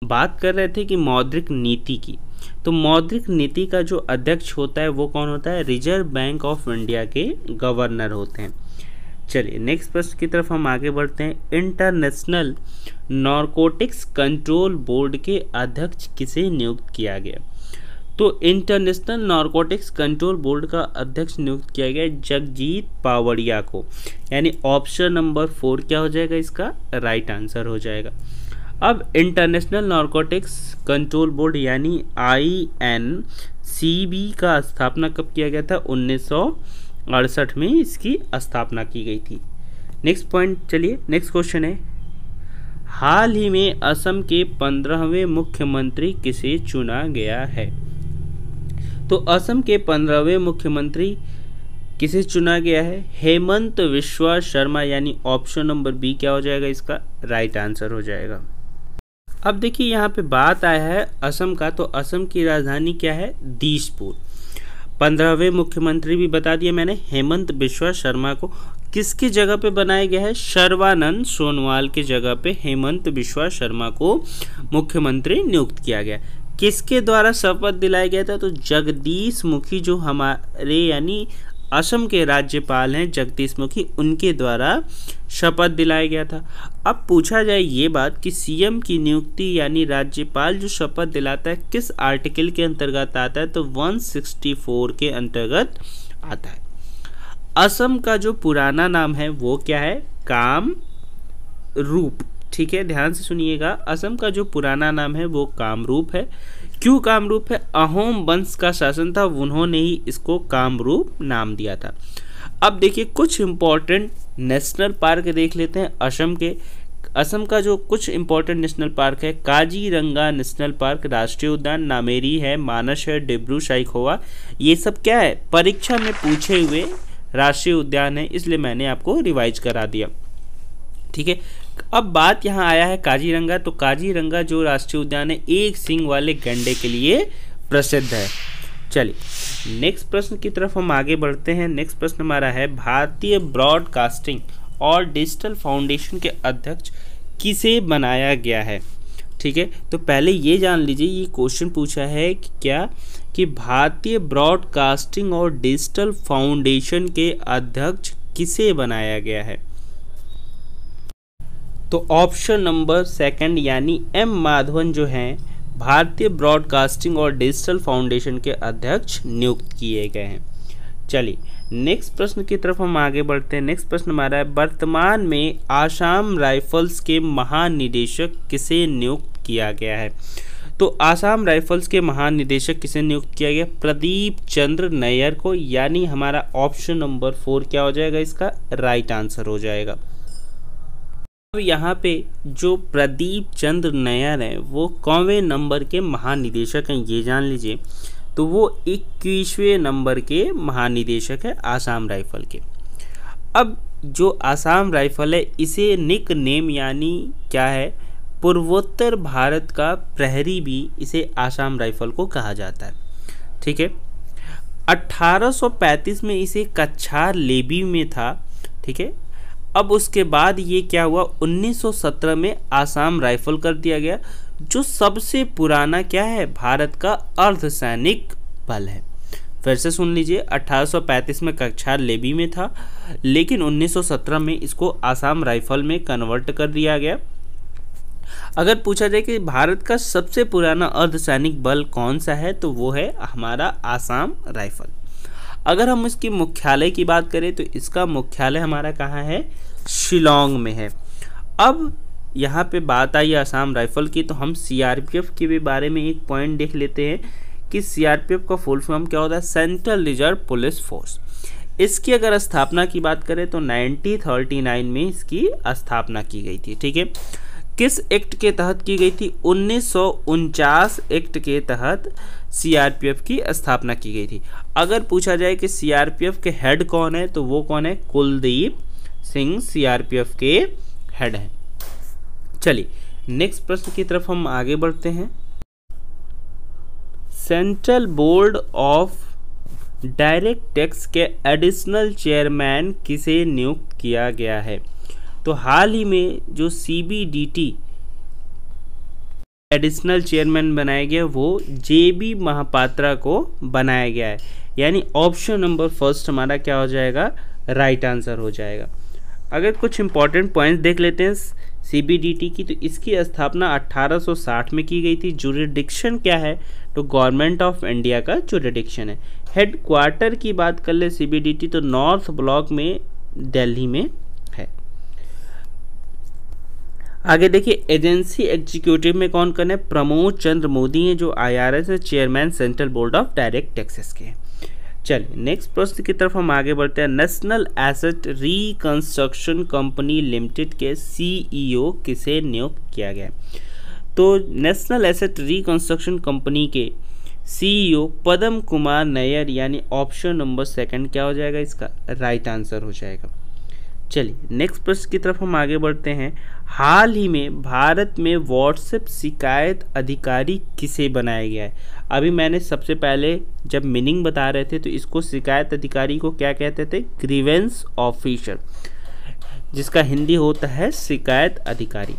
बात कर रहे थे कि मौद्रिक नीति की, तो मौद्रिक नीति का जो अध्यक्ष होता है वो कौन होता है? रिजर्व बैंक ऑफ इंडिया के गवर्नर होते हैं। चलिए नेक्स्ट प्रश्न की तरफ हम आगे बढ़ते हैं। इंटरनेशनल नारकोटिक्स कंट्रोल बोर्ड के अध्यक्ष किसे नियुक्त किया गया? तो इंटरनेशनल नारकोटिक्स कंट्रोल बोर्ड का अध्यक्ष नियुक्त किया गया जगजीत पावड़िया को, यानी ऑप्शन नंबर 4 क्या हो जाएगा? इसका राइट आंसर हो जाएगा। अब इंटरनेशनल नारकोटिक्स कंट्रोल बोर्ड यानी INCB का स्थापना कब किया गया था? 1968 में इसकी स्थापना की गई थी। नेक्स्ट पॉइंट, चलिए नेक्स्ट क्वेश्चन है, हाल ही में असम के 15वें मुख्यमंत्री किसे चुना गया है? तो असम के 15वें मुख्यमंत्री किसे चुना गया है? हेमंत बिस्वा शर्मा, यानी ऑप्शन नंबर बी क्या हो जाएगा? इसका राइट आंसर हो जाएगा। अब देखिए यहाँ पे बात आया है असम का, तो असम की राजधानी क्या है? दिसपुर। 15वें मुख्यमंत्री भी बता दिया मैंने, हेमंत बिस्वा शर्मा को किसकी जगह पे बनाया गया है? सर्बानंद सोनोवाल की जगह पे हेमंत बिस्वा शर्मा को मुख्यमंत्री नियुक्त किया गया। किसके द्वारा शपथ दिलाया गया था? तो जगदीश मुखी, जो हमारे यानी असम के राज्यपाल हैं जगदीश मुखी, उनके द्वारा शपथ दिलाया गया था। अब पूछा जाए ये बात कि सीएम की नियुक्ति यानी राज्यपाल जो शपथ दिलाता है किस आर्टिकल के अंतर्गत आता है? तो 164 के अंतर्गत आता है। असम का जो पुराना नाम है वो क्या है? कामरूप। ठीक है, ध्यान से सुनिएगा, असम का जो पुराना नाम है वो कामरूप है। क्यों कामरूप है? अहोम वंश का शासन था, उन्होंने ही इसको कामरूप नाम दिया था। अब देखिए कुछ इंपॉर्टेंट नेशनल पार्क देख लेते हैं असम के। असम का जो कुछ इंपॉर्टेंट नेशनल पार्क है, काजीरंगा नेशनल पार्क, राष्ट्रीय उद्यान, नामेरी है, मानस है, डिब्रू साइखोवा, ये सब क्या है? परीक्षा में पूछे हुए राष्ट्रीय उद्यान है, इसलिए मैंने आपको रिवाइज करा दिया। ठीक है, अब बात यहाँ आया है काजीरंगा, तो काजीरंगा जो राष्ट्रीय उद्यान है एक सींग वाले गैंडे के लिए प्रसिद्ध है। चलिए नेक्स्ट प्रश्न की तरफ हम आगे बढ़ते हैं। नेक्स्ट प्रश्न हमारा है, भारतीय ब्रॉडकास्टिंग और डिजिटल फाउंडेशन के अध्यक्ष किसे बनाया गया है? ठीक है, तो पहले ये जान लीजिए, ये क्वेश्चन पूछा है कि क्या कि भारतीय ब्रॉडकास्टिंग और डिजिटल फाउंडेशन के अध्यक्ष किसे बनाया गया है? तो ऑप्शन नंबर 2 यानी एम माधवन जो हैं भारतीय ब्रॉडकास्टिंग और डिजिटल फाउंडेशन के अध्यक्ष नियुक्त किए गए हैं। चलिए नेक्स्ट प्रश्न की तरफ हम आगे बढ़ते हैं। नेक्स्ट प्रश्न हमारा है, वर्तमान में आसाम राइफल्स के महानिदेशक किसे नियुक्त किया गया है? तो आसाम राइफल्स के महानिदेशक किसे नियुक्त किया गया? प्रदीप चंद्र नैयर को, यानी हमारा ऑप्शन नंबर 4 क्या हो जाएगा? इसका राइट आंसर हो जाएगा। अब यहाँ पे जो प्रदीप चंद्र नैयर हैं वो कौवें नंबर के महानिदेशक हैं, ये जान लीजिए। तो वो 21वें नंबर के महानिदेशक है आसाम राइफल के। अब जो आसाम राइफल है इसे निक नेम यानी क्या है, पूर्वोत्तर भारत का प्रहरी भी इसे आसाम राइफल को कहा जाता है। ठीक है, 1835 में इसे कछार लेबी में था। ठीक है, अब उसके बाद ये क्या हुआ, 1917 में आसाम राइफल कर दिया गया, जो सबसे पुराना क्या है, भारत का अर्धसैनिक बल है। फिर से सुन लीजिए, 1835 में कछार लेबी में था, लेकिन 1917 में इसको आसाम राइफल में कन्वर्ट कर दिया गया। अगर पूछा जाए कि भारत का सबसे पुराना अर्धसैनिक बल कौन सा है, तो वो है हमारा आसाम राइफल। अगर हम इसकी मुख्यालय की बात करें तो इसका मुख्यालय हमारा कहाँ है, शिलोंग में है। अब यहाँ पे बात आई आसाम राइफल की, तो हम सीआरपीएफ के भी बारे में एक पॉइंट देख लेते हैं कि सीआरपीएफ का फुल फॉर्म क्या होता है, सेंट्रल रिजर्व पुलिस फोर्स। इसकी अगर स्थापना की बात करें तो 1939 में इसकी स्थापना की गई थी। ठीक है, किस एक्ट के तहत की गई थी, 1949 एक्ट के तहत सीआरपीएफ की स्थापना की गई थी। अगर पूछा जाए कि सीआरपीएफ के हेड कौन है, तो वो कौन है, कुलदीप सिंह सीआरपीएफ के हेड हैं। चलिए नेक्स्ट प्रश्न की तरफ हम आगे बढ़ते हैं। Central board of direct tax के एडिशनल चेयरमैन किसे नियुक्त किया गया है, तो हाल ही में जो सीबीडीटी एडिशनल चेयरमैन बनाया गया वो जेबी महापात्रा को बनाया गया है, यानी ऑप्शन नंबर फर्स्ट हमारा क्या हो जाएगा, राइट आंसर हो जाएगा। अगर कुछ इंपॉर्टेंट पॉइंट्स देख लेते हैं सीबीडीटी की, तो इसकी स्थापना 1860 में की गई थी। जुरिडिक्शन क्या है, तो गवर्नमेंट ऑफ इंडिया का जुरिडिक्शन है। हेडक्वार्टर की बात कर ले सीबीडीटी, तो नॉर्थ ब्लॉक में दिल्ली में है। आगे देखिए, एजेंसी एग्जीक्यूटिव में कौन कौन है, प्रमोद चंद्र मोदी हैं जो IRS है, chairman central board of direct taxes के। चलिए नेक्स्ट प्रश्न की तरफ हम आगे बढ़ते हैं। National asset reconstruction company limited के CEO किसे नियुक्त किया गया, तो नेशनल एसेट रिकंस्ट्रक्शन कंपनी के CEO पद्म कुमार नैयर, यानी ऑप्शन नंबर सेकंड क्या हो जाएगा, इसका राइट आंसर हो जाएगा। चलिए नेक्स्ट प्रश्न की तरफ हम आगे बढ़ते हैं। हाल ही में भारत में व्हाट्सएप शिकायत अधिकारी किसे बनाया गया है। अभी मैंने सबसे पहले जब मीनिंग बता रहे थे तो इसको शिकायत अधिकारी को क्या कहते थे, ग्रीवेंस ऑफिसर, जिसका हिंदी होता है शिकायत अधिकारी।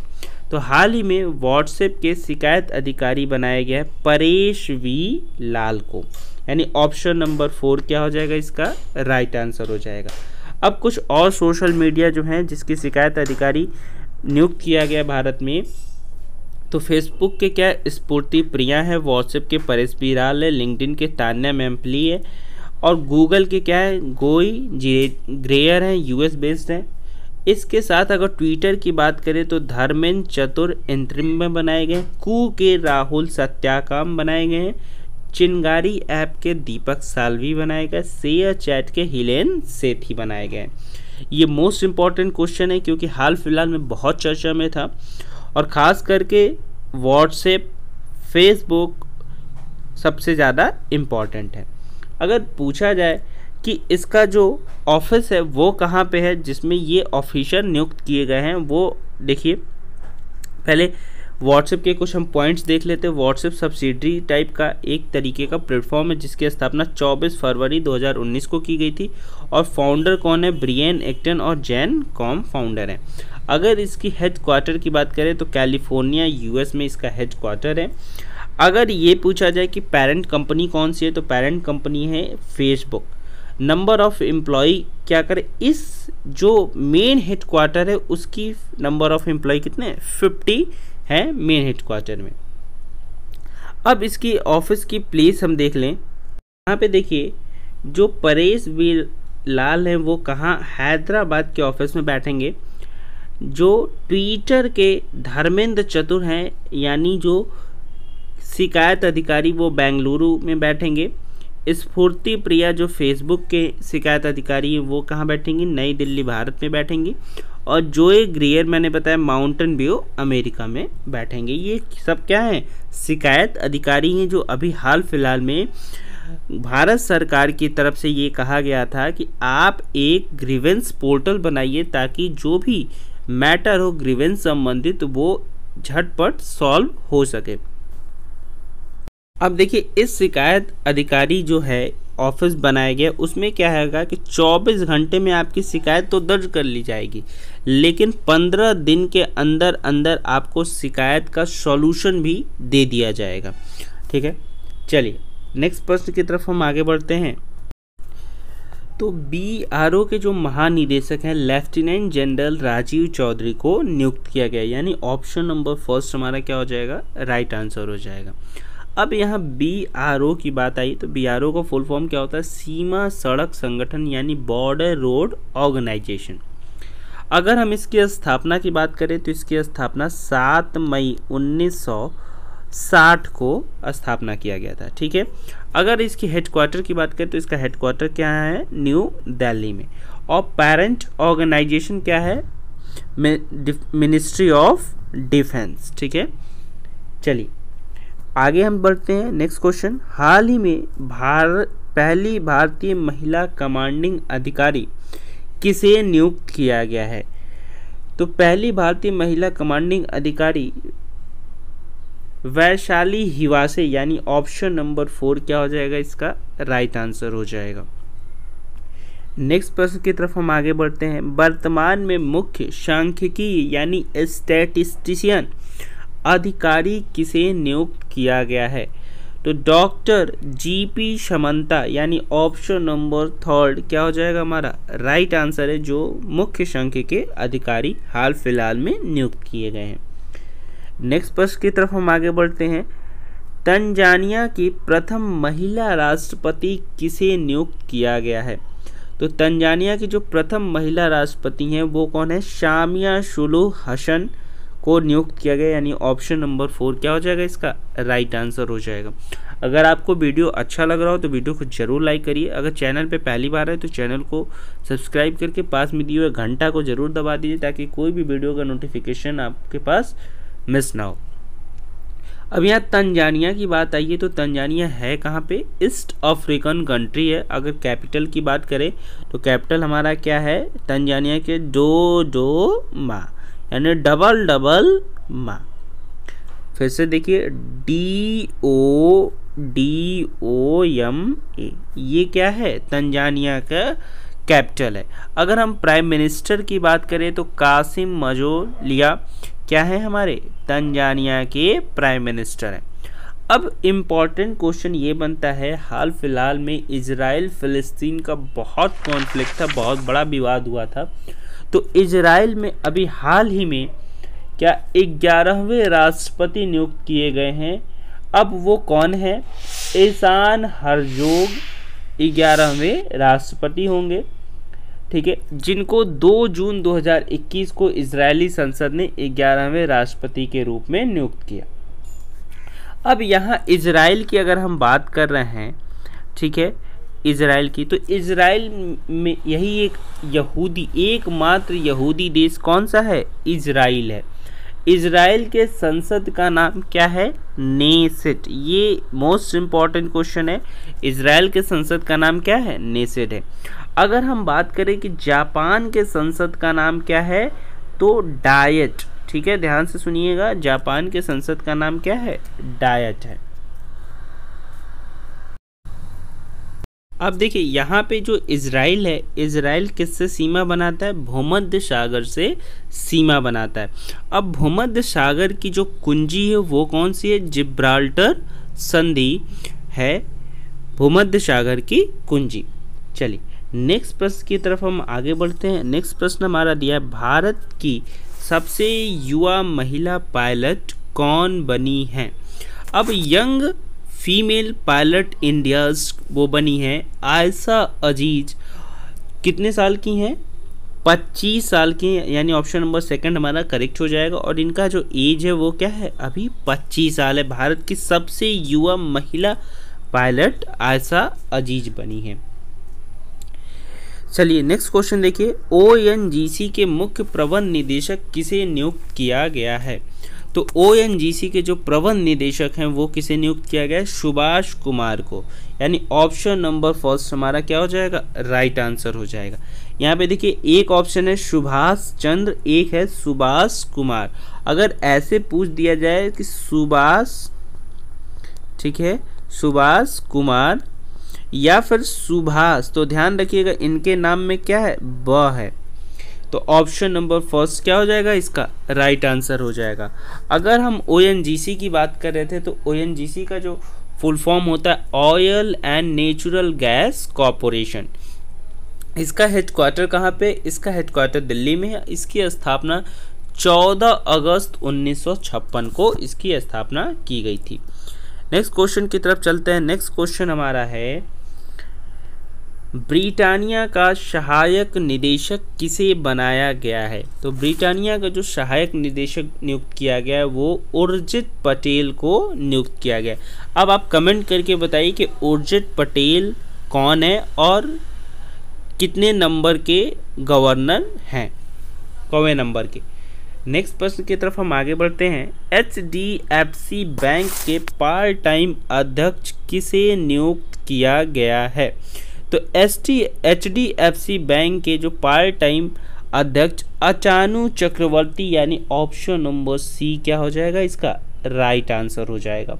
तो हाल ही में व्हाट्सएप के शिकायत अधिकारी बनाया गया है परेश वी लाल को, यानी ऑप्शन नंबर 4 क्या हो जाएगा, इसका राइट आंसर हो जाएगा। अब कुछ और सोशल मीडिया जो हैं जिसकी शिकायत अधिकारी नियुक्त किया गया भारत में, तो फेसबुक के क्या स्फूर्ति प्रिया है, व्हाट्सएप के परेश बिराल है, लिंक्डइन के तान्या मैम्पली है, और गूगल के क्या है, गोई ग्रेयर हैं, US बेस्ड हैं। इसके साथ अगर ट्विटर की बात करें तो धर्मेंद्र चतुर इंतरिम में बनाए गए, कू के राहुल सत्याकाम बनाए गए हैं, चिंगारी ऐप के दीपक साल्वी बनाए गए, शेयर चैट के हिलेन सेठी बनाए गए। ये मोस्ट इम्पॉर्टेंट क्वेश्चन है क्योंकि हाल फिलहाल में बहुत चर्चा में था, और ख़ास करके व्हाट्सएप, फेसबुक सबसे ज़्यादा इम्पॉर्टेंट है। अगर पूछा जाए कि इसका जो ऑफिस है वो कहाँ पे है जिसमें ये ऑफिसर नियुक्त किए गए हैं, वो देखिए पहले व्हाट्सएप के कुछ हम पॉइंट्स देख लेते हैं। व्हाट्सएप सब्सिडरी टाइप का एक तरीके का प्लेटफॉर्म है जिसकी स्थापना 24 फरवरी 2019 को की गई थी, और फाउंडर कौन है, ब्रियन एक्टन और जैन कॉम फाउंडर हैं। अगर इसकी हेड क्वार्टर की बात करें तो कैलिफोर्निया US में इसका हेड क्वार्टर है। अगर ये पूछा जाए कि पेरेंट कंपनी कौन सी है, तो पेरेंट कंपनी है फेसबुक। नंबर ऑफ एम्प्लॉय क्या करें, इस जो मेन हेड क्वार्टर है उसकी नंबर ऑफ एम्प्लॉय कितने, 50 है मेन हेड क्वार्टर में। अब इसकी ऑफिस की प्लेस हम देख लें, यहाँ पे देखिए जो परेश वी लाल हैं वो कहाँ, हैदराबाद के ऑफिस में बैठेंगे। जो ट्विटर के धर्मेंद्र चतुर हैं यानी जो शिकायत अधिकारी वो बेंगलुरु में बैठेंगे। स्फूर्ति प्रिया जो फेसबुक के शिकायत अधिकारी हैं वो कहाँ बैठेंगी, नई दिल्ली भारत में बैठेंगी। और जोए ग्रियर मैंने बताया माउंटेन व्यू अमेरिका में बैठेंगे। ये सब क्या है, शिकायत अधिकारी हैं जो अभी हाल फिलहाल में भारत सरकार की तरफ से ये कहा गया था कि आप एक ग्रीवेंस पोर्टल बनाइए ताकि जो भी मैटर हो ग्रीवेंस संबंधित वो झटपट सॉल्व हो सके। अब देखिए इस शिकायत अधिकारी जो है ऑफिस बनाया गया उसमें क्या हैगा कि 24 घंटे में आपकी शिकायत तो दर्ज कर ली जाएगी, लेकिन 15 दिन के अंदर अंदर आपको शिकायत का सॉल्यूशन भी दे दिया जाएगा। ठीक है, चलिए नेक्स्ट प्रश्न की तरफ हम आगे बढ़ते हैं। तो BRO के जो महानिदेशक हैं लेफ्टिनेंट जनरल राजीव चौधरी को नियुक्त किया गया, यानी ऑप्शन नंबर फर्स्ट हमारा क्या हो जाएगा, राइट आंसर हो जाएगा। अब यहाँ BRO की बात आई तो BRO का फुल फॉर्म क्या होता है, सीमा सड़क संगठन यानी बॉर्डर रोड ऑर्गेनाइजेशन। अगर हम इसकी स्थापना की बात करें तो इसकी स्थापना 7 मई 1960 को स्थापना किया गया था। ठीक है, अगर इसकी हेडक्वार्टर की बात करें तो इसका हेडक्वार्टर क्या है, न्यू दिल्ली में। और पेरेंट ऑर्गेनाइजेशन क्या है, मिनिस्ट्री ऑफ डिफेंस। ठीक है, चलिए आगे हम बढ़ते हैं। नेक्स्ट क्वेश्चन, हाल ही में पहली भारतीय महिला कमांडिंग अधिकारी किसे नियुक्त किया गया है? तो पहली भारतीय महिला कमांडिंग अधिकारी वैशाली हिवासे, यानी ऑप्शन नंबर 4 क्या हो जाएगा, इसका राइट आंसर हो जाएगा। नेक्स्ट प्रश्न की तरफ हम आगे बढ़ते हैं। वर्तमान में मुख्य सांख्यिकी यानी स्टैटिस्टिशियन अधिकारी किसे नियुक्त किया गया है? तो डॉक्टर GP समंता, यानी ऑप्शन नंबर 3 क्या हो जाएगा हमारा राइट आंसर है, जो मुख्य सांख्यिकी के अधिकारी हाल फिलहाल में नियुक्त किए गए हैं। नेक्स्ट प्रश्न की तरफ हम आगे बढ़ते हैं। तंजानिया की प्रथम महिला राष्ट्रपति किसे नियुक्त किया गया है? तो तंजानिया की जो प्रथम महिला राष्ट्रपति हैं वो कौन है, सामिया सुलूहु हसन को नियुक्त किया गया, यानी ऑप्शन नंबर 4 क्या हो जाएगा, इसका राइट आंसर हो जाएगा। अगर आपको वीडियो अच्छा लग रहा हो तो वीडियो को जरूर लाइक करिए। अगर चैनल पे पहली बार है तो चैनल को सब्सक्राइब करके पास में दिए हुए घंटा को जरूर दबा दीजिए ताकि कोई भी वीडियो का नोटिफिकेशन आपके पास मिस ना हो। अब यहाँ तंजानिया की बात आई है तो तंजानिया है कहाँ पे, ईस्ट अफ्रीकन कंट्री है। अगर कैपिटल की बात करें तो कैपिटल हमारा क्या है तंजानिया के, डोडोमा, यानी डबल मा। फिर से देखिए DODOMA, ये क्या है तंजानिया का कैपिटल है। अगर हम प्राइम मिनिस्टर की बात करें तो कासिम मजोलिया क्या है हमारे तंजानिया के प्राइम मिनिस्टर हैं। अब इम्पॉर्टेंट क्वेश्चन ये बनता है, हाल फिलहाल में इजराइल फिलिस्तीन का बहुत कॉन्फ्लिक्ट था, बहुत बड़ा विवाद हुआ था। तो इजराइल में अभी हाल ही में क्या 11वें राष्ट्रपति नियुक्त किए गए हैं। अब वो कौन है, एहसान हरजोग 11वें राष्ट्रपति होंगे। ठीक है, जिनको 2 जून 2021 को इजरायली संसद ने 11वें राष्ट्रपति के रूप में नियुक्त किया। अब यहाँ इजराइल की अगर हम बात कर रहे हैं, ठीक है, इजराइल की, तो इजराइल में यही एकमात्र यहूदी देश कौन सा है, इजराइल है। इजराइल के संसद का नाम क्या है, नेसेट। ये मोस्ट इम्पॉर्टेंट क्वेश्चन है, इजराइल के संसद का नाम क्या है, नेसेट है। अगर हम बात करें कि जापान के संसद का नाम क्या है, तो डायट। ठीक है, ध्यान से सुनिएगा, जापान के संसद का नाम क्या है, डायट है। अब देखिए यहाँ पे जो इजराइल है, इजराइल किससे सीमा बनाता है, भूमध्य सागर से सीमा बनाता है। अब भूमध्य सागर की जो कुंजी है वो कौन सी है, जिब्राल्टर संधि है भूमध्य सागर की कुंजी। चलिए नेक्स्ट प्रश्न की तरफ हम आगे बढ़ते हैं। नेक्स्ट प्रश्न हमारा दिया है, भारत की सबसे युवा महिला पायलट कौन बनी है? अब यंग फीमेल पायलट इंडियाज वो बनी है आयशा अजीज। कितने साल की हैं, 25 साल की, यानी ऑप्शन नंबर 2 हमारा करेक्ट हो जाएगा। और इनका जो एज है वो क्या है, अभी 25 साल है। भारत की सबसे युवा महिला पायलट आयशा अजीज बनी है। चलिए नेक्स्ट क्वेश्चन देखिए, ओएनजीसी के मुख्य प्रबंध निदेशक किसे नियुक्त किया गया है? तो ओएनजीसी के जो प्रबंध निदेशक हैं वो किसे नियुक्त किया गया है? सुभाष कुमार को, यानी ऑप्शन नंबर फर्स्ट हमारा क्या हो जाएगा? राइट आंसर हो जाएगा। यहाँ पे देखिए एक ऑप्शन है सुभाष चंद्र, एक है सुभाष कुमार। अगर ऐसे पूछ दिया जाए कि सुभाष, ठीक है, सुभाष कुमार या फिर सुभाष, तो ध्यान रखिएगा इनके नाम में क्या है? ब है, तो ऑप्शन नंबर फर्स्ट क्या हो जाएगा? इसका राइट आंसर हो जाएगा। अगर हम ओएनजीसी की बात कर रहे थे तो ओएनजीसी का जो फुल फॉर्म होता है oil and natural gas corporation. इसका हेडक्वार्टर कहाँ पे? इसका हेडक्वार्टर दिल्ली में है। इसकी स्थापना 14 अगस्त 1956 को इसकी स्थापना की गई थी। नेक्स्ट क्वेश्चन की तरफ चलते हैं। नेक्स्ट क्वेश्चन हमारा है, ब्रिटानिया का सहायक निदेशक किसे बनाया गया है? तो ब्रिटानिया का जो सहायक निदेशक नियुक्त किया गया है वो उर्जित पटेल को नियुक्त किया गया है। अब आप कमेंट करके बताइए कि उर्जित पटेल कौन है और कितने नंबर के गवर्नर हैं, कौवे नंबर के। नेक्स्ट प्रश्न की तरफ हम आगे बढ़ते हैं। HDFC बैंक के पार्ट टाइम अध्यक्ष किसे नियुक्त किया गया है? तो HDFC बैंक के जो पार्ट टाइम अध्यक्ष अचानु चक्रवर्ती, यानी ऑप्शन नंबर सी क्या हो जाएगा? इसका राइट आंसर हो जाएगा।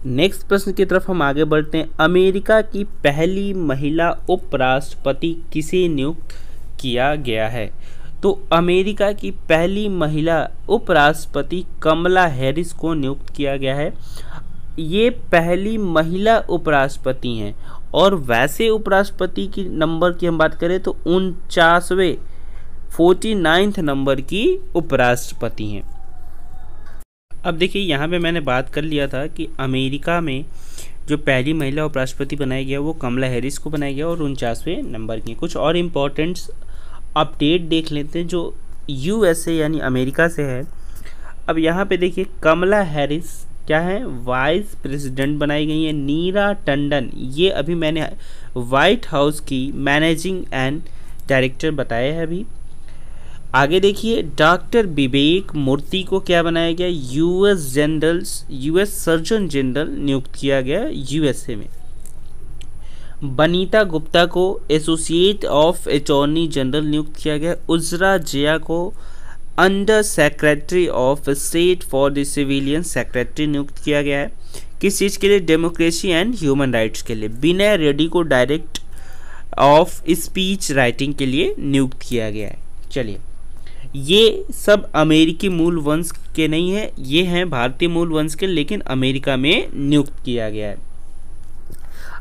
नेक्स्ट प्रश्न की तरफ हम आगे बढ़ते हैं। अमेरिका की पहली महिला उपराष्ट्रपति किसे नियुक्त किया गया है? तो अमेरिका की पहली महिला उपराष्ट्रपति कमला हैरिस को नियुक्त किया गया है। ये पहली महिला उपराष्ट्रपति हैं और वैसे उपराष्ट्रपति की नंबर की हम बात करें तो 49वें 49th नंबर की उपराष्ट्रपति हैं। अब देखिए यहाँ पे मैंने बात कर लिया था कि अमेरिका में जो पहली महिला उपराष्ट्रपति बनाया गया वो कमला हैरिस को बनाया गया और 49वें नंबर की। कुछ और इम्पोर्टेंट अपडेट देख लेते हैं जो USA यानी अमेरिका से है। अब यहाँ पे देखिए कमला हैरिस क्या है? वाइस प्रेसिडेंट बनाई गई है। नीरा टंडन, ये अभी मैंने वाइट हाउस की मैनेजिंग एंड डायरेक्टर बताया है अभी। आगे देखिए डॉक्टर विवेक मूर्ति को क्या बनाया गया? US सर्जन जनरल नियुक्त किया गया USA में। बनीता गुप्ता को एसोसिएट ऑफ अटॉर्नी जनरल नियुक्त किया गया। उजरा जया को under secretary of state for the civilian secretary नियुक्त किया गया है। किस चीज़ के लिए? डेमोक्रेसी एंड ह्यूमन राइट्स के लिए। विनय रेड्डी को डायरेक्ट ऑफ स्पीच राइटिंग के लिए नियुक्त किया गया है। चलिए, ये सब अमेरिकी मूल वंश के नहीं है, ये हैं भारतीय मूल वंश के, लेकिन अमेरिका में नियुक्त किया गया है।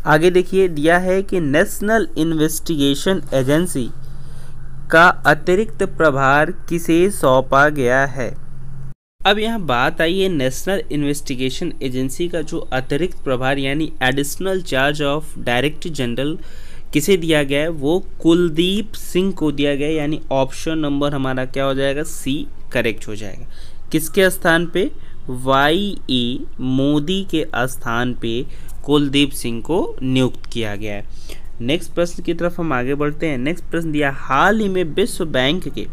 आगे देखिए दिया है कि नेशनल इन्वेस्टिगेशन एजेंसी का अतिरिक्त प्रभार किसे सौंपा गया है? अब यहाँ बात आई है नेशनल इन्वेस्टिगेशन एजेंसी का जो अतिरिक्त प्रभार यानी additional charge of director general किसे दिया गया है? वो कुलदीप सिंह को दिया गया है, यानी ऑप्शन नंबर हमारा क्या हो जाएगा? सी करेक्ट हो जाएगा। किसके स्थान पे? YA मोदी के स्थान पे कुलदीप सिंह को नियुक्त किया गया है। नेक्स्ट प्रश्न की तरफ हम आगे बढ़ते हैं। नेक्स्ट प्रश्न दिया, हाल ही में विश्व बैंक के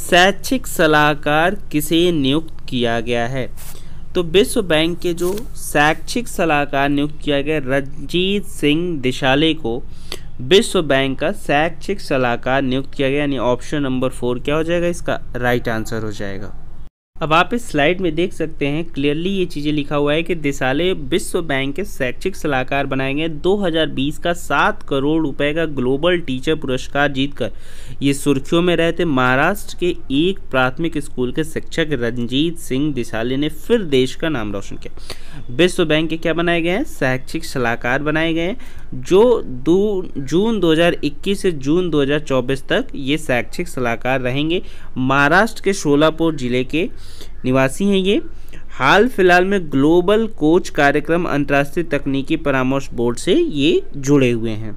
शैक्षिक सलाहकार किसे नियुक्त किया गया है? तो विश्व बैंक के जो शैक्षिक सलाहकार नियुक्त किया गया रंजीत सिंह दिशाले को विश्व बैंक का शैक्षिक सलाहकार नियुक्त किया गया, यानी ऑप्शन नंबर 4 क्या हो जाएगा? इसका राइट आंसर हो जाएगा। अब आप इस स्लाइड में देख सकते हैं क्लियरली ये चीज़ें लिखा हुआ है कि दिसाले विश्व बैंक के शैक्षिक सलाहकार बनाए गए। 2020 का 7 करोड़ रुपए का ग्लोबल टीचर पुरस्कार जीतकर ये सुर्खियों में रहे थे। महाराष्ट्र के एक प्राथमिक स्कूल के शिक्षक रंजीत सिंह दिसाले ने फिर देश का नाम रोशन किया। विश्व बैंक के क्या बनाए गए हैं? शैक्षिक सलाहकार बनाए गए हैं, जो जून 2021 से जून 2024 तक ये शैक्षिक सलाहकार रहेंगे। महाराष्ट्र के सोलापुर जिले के निवासी हैं ये। हाल फिलहाल में ग्लोबल कोच कार्यक्रम अंतर्राष्ट्रीय तकनीकी परामर्श बोर्ड से ये जुड़े हुए हैं।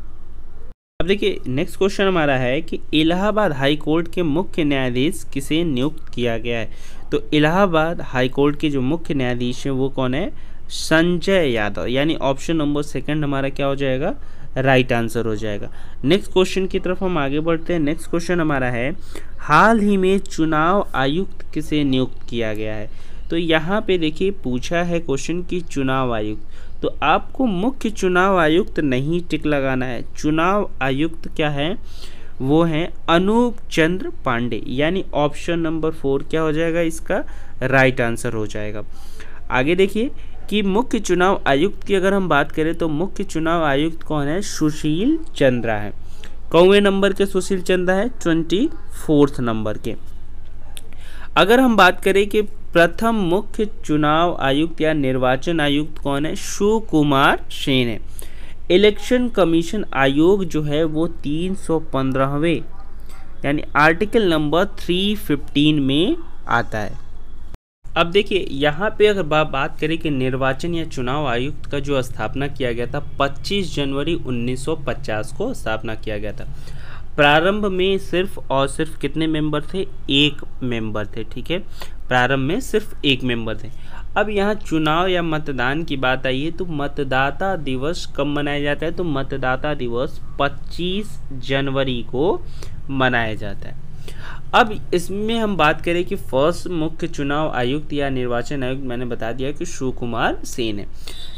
अब देखिए नेक्स्ट क्वेश्चन हमारा है कि इलाहाबाद हाई कोर्ट के मुख्य न्यायाधीश किसे नियुक्त किया गया है? तो इलाहाबाद हाई कोर्ट के जो मुख्य न्यायाधीश हैं वो कौन है? संजय यादव, यानी ऑप्शन नंबर 2 हमारा क्या हो जाएगा? राइट आंसर हो जाएगा। नेक्स्ट क्वेश्चन की तरफ हम आगे बढ़ते हैं। नेक्स्ट क्वेश्चन हमारा है, हाल ही में चुनाव आयुक्त किसे नियुक्त किया गया है। तो यहाँ पे देखिए पूछा है क्वेश्चन की चुनाव आयुक्त, तो आपको मुख्य चुनाव आयुक्त नहीं टिक लगाना है। चुनाव आयुक्त क्या है, वो है अनूप चंद्र पांडे, यानी ऑप्शन नंबर 4 क्या हो जाएगा, इसका राइट आंसर हो जाएगा। आगे देखिए कि मुख्य चुनाव आयुक्त की अगर हम बात करें तो मुख्य चुनाव आयुक्त कौन है, सुशील चंद्रा है। कौवे नंबर के सुशील चंद्रा है, 24 नंबर के। अगर हम बात करें कि प्रथम मुख्य चुनाव आयुक्त या निर्वाचन आयुक्त कौन है, शिवकुमार सेन है। इलेक्शन कमीशन आयोग जो है वो 315वें यानी आर्टिकल नंबर 315 में आता है। अब देखिए यहाँ पे अगर बात करें कि निर्वाचन या चुनाव आयुक्त का जो स्थापना किया गया था 25 जनवरी 1950 को स्थापना किया गया था। प्रारंभ में सिर्फ और सिर्फ कितने मेंबर थे, 1 मेंबर थे, ठीक है, प्रारंभ में सिर्फ 1 मेंबर थे। अब यहाँ चुनाव या मतदान की बात आई है तो मतदाता दिवस कब मनाया जाता है, तो मतदाता दिवस 25 जनवरी को मनाया जाता है। अब इसमें हम बात करें कि फर्स्ट मुख्य चुनाव आयुक्त या निर्वाचन आयुक्त मैंने बता दिया कि शिवकुमार सेन है,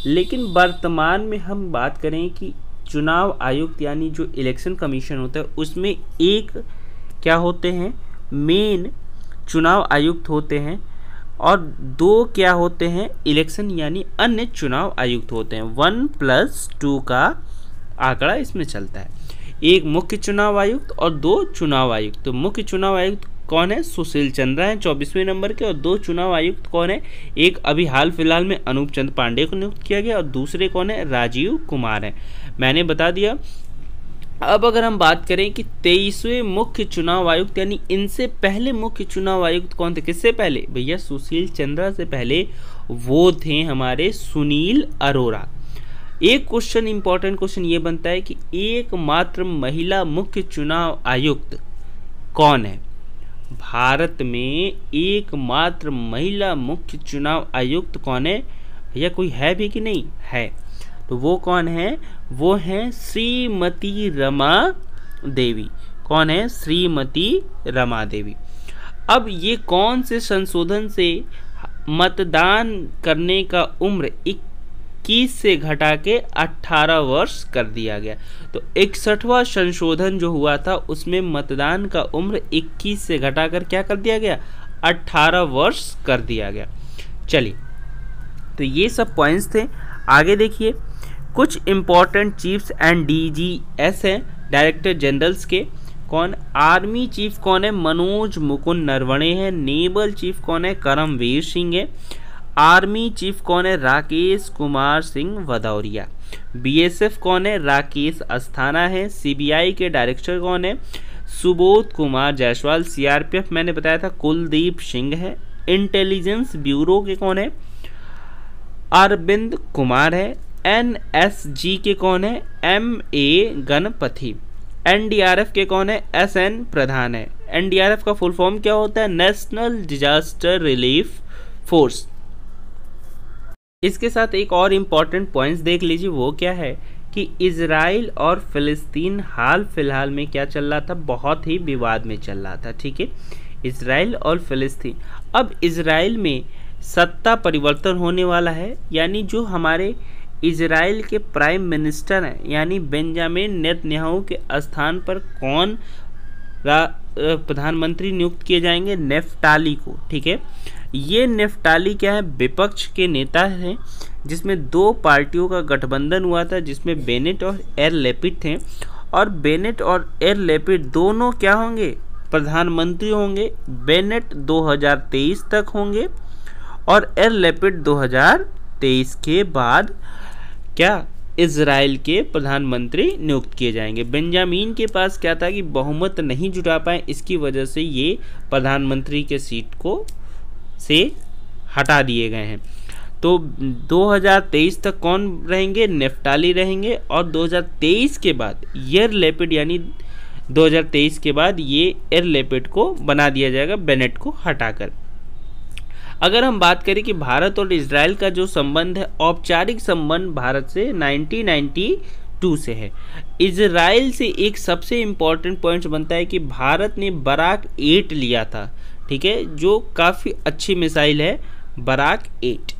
लेकिन वर्तमान में हम बात करें कि चुनाव आयुक्त यानी जो इलेक्शन कमीशन होता है उसमें एक क्या होते हैं, मेन चुनाव आयुक्त होते हैं और 2 क्या होते हैं, इलेक्शन यानी अन्य चुनाव आयुक्त होते हैं। 1+2 का आंकड़ा इसमें चलता है, एक मुख्य चुनाव आयुक्त और 2 चुनाव आयुक्त। तो मुख्य चुनाव आयुक्त कौन है, सुशील चंद्रा है 24वें नंबर के, और 2 चुनाव आयुक्त कौन है, एक अभी हाल फिलहाल में अनूप चंद्र पांडे को नियुक्त किया गया और दूसरे कौन है, राजीव कुमार है, मैंने बता दिया। अब अगर हम बात करें कि 23वें मुख्य चुनाव आयुक्त यानी इनसे पहले मुख्य चुनाव आयुक्त कौन थे, किससे पहले भैया, सुशील चंद्रा से पहले वो थे हमारे सुनील अरोड़ा। एक क्वेश्चन इंपॉर्टेंट क्वेश्चन ये बनता है कि एकमात्र महिला मुख्य चुनाव आयुक्त कौन है, भारत में एकमात्र महिला मुख्य चुनाव आयुक्त कौन है भैया, कोई है भी कि नहीं है, तो वो कौन है, वो है श्रीमती रमा देवी। कौन है, श्रीमती रमा देवी। अब ये कौन से संशोधन से मतदान करने का उम्र 21 से घटा के 18 वर्ष कर दिया गया। तो 61वां संशोधन जो हुआ था उसमें मतदान का उम्र 21 से घटाकर क्या कर दिया गया, 18 वर्ष कर दिया गया। चलिए, तो ये सब पॉइंट्स थे। आगे देखिए कुछ इंपॉर्टेंट चीफ्स एंड डीजीएस हैं, डायरेक्टर जनरल्स के। कौन, आर्मी चीफ कौन है, मनोज मुकुंद नरवणे है। नेवल चीफ कौन है, करमवीर सिंह है। आर्मी चीफ कौन है, राकेश कुमार सिंह भदौरिया। बीएसएफ कौन है, राकेश अस्थाना है। सीबीआई के डायरेक्टर कौन है, सुबोध कुमार जायसवाल। सीआरपीएफ मैंने बताया था कुलदीप सिंह है। इंटेलिजेंस ब्यूरो के कौन है, अरविंद कुमार है। एनएसजी के कौन है, एमए गणपति। एनडीआरएफ के कौन है, एसएन प्रधान है। एनडीआरएफ का फुल फॉर्म क्या होता है, नेशनल डिजास्टर रिलीफ फोर्स। इसके साथ एक और इम्पॉर्टेंट पॉइंट्स देख लीजिए, वो क्या है कि इजराइल और फिलिस्तीन हाल फिलहाल में क्या चल रहा था, बहुत ही विवाद में चल रहा था, ठीक है, इजराइल और फिलिस्तीन। अब इजराइल में सत्ता परिवर्तन होने वाला है, यानी जो हमारे इजराइल के प्राइम मिनिस्टर हैं यानी बेंजामिन नेतन्याहू के स्थान पर कौन प्रधानमंत्री नियुक्त किए जाएंगे, नेफ्ताली को, ठीक है। ये नेफ्ताली क्या है, विपक्ष के नेता हैं, जिसमें 2 पार्टियों का गठबंधन हुआ था, जिसमें बेनेट और एयर लैपिड थे, और बेनेट और एयर लैपिड दोनों क्या होंगे, प्रधानमंत्री होंगे। बेनेट 2023 तक होंगे और एयर लैपिड 2023 के बाद क्या इजराइल के प्रधानमंत्री नियुक्त किए जाएंगे। बेंजामिन के पास क्या था कि बहुमत नहीं जुटा पाए, इसकी वजह से ये प्रधानमंत्री के सीट को से हटा दिए गए हैं। तो 2023 तक कौन रहेंगे, नेफ्ताली रहेंगे, और 2023 के बाद एयर लैपिड यानी 2023 के बाद ये एयर लैपिड को बना दिया जाएगा, बेनेट को हटाकर। अगर हम बात करें कि भारत और इजराइल का जो संबंध है, औपचारिक संबंध भारत से 1992 2 से है। इजराइल से एक सबसे इम्पॉर्टेंट पॉइंट बनता है कि भारत ने बराक 8 लिया था, ठीक है, जो काफ़ी अच्छी मिसाइल है बराक 8।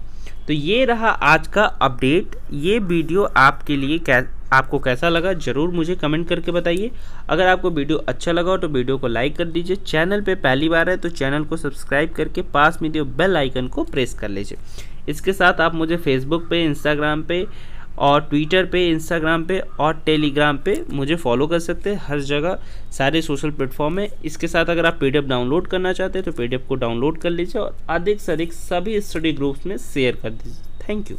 तो ये रहा आज का अपडेट। ये वीडियो आपके लिए आपको कैसा लगा ज़रूर मुझे कमेंट करके बताइए। अगर आपको वीडियो अच्छा लगा हो तो वीडियो को लाइक कर दीजिए। चैनल पे पहली बार है तो चैनल को सब्सक्राइब करके पास में दिए बेल आइकन को प्रेस कर लीजिए। इसके साथ आप मुझे फेसबुक पे, इंस्टाग्राम पे और ट्विटर पे, इंस्टाग्राम पे और टेलीग्राम पे मुझे फॉलो कर सकते हैं। हर जगह सारे सोशल प्लेटफॉर्म है। इसके साथ अगर आप PDF डाउनलोड करना चाहते हैं तो PDF को डाउनलोड कर लीजिए और अधिक से अधिक सभी स्टडी ग्रुप्स में शेयर कर दीजिए। Thank you.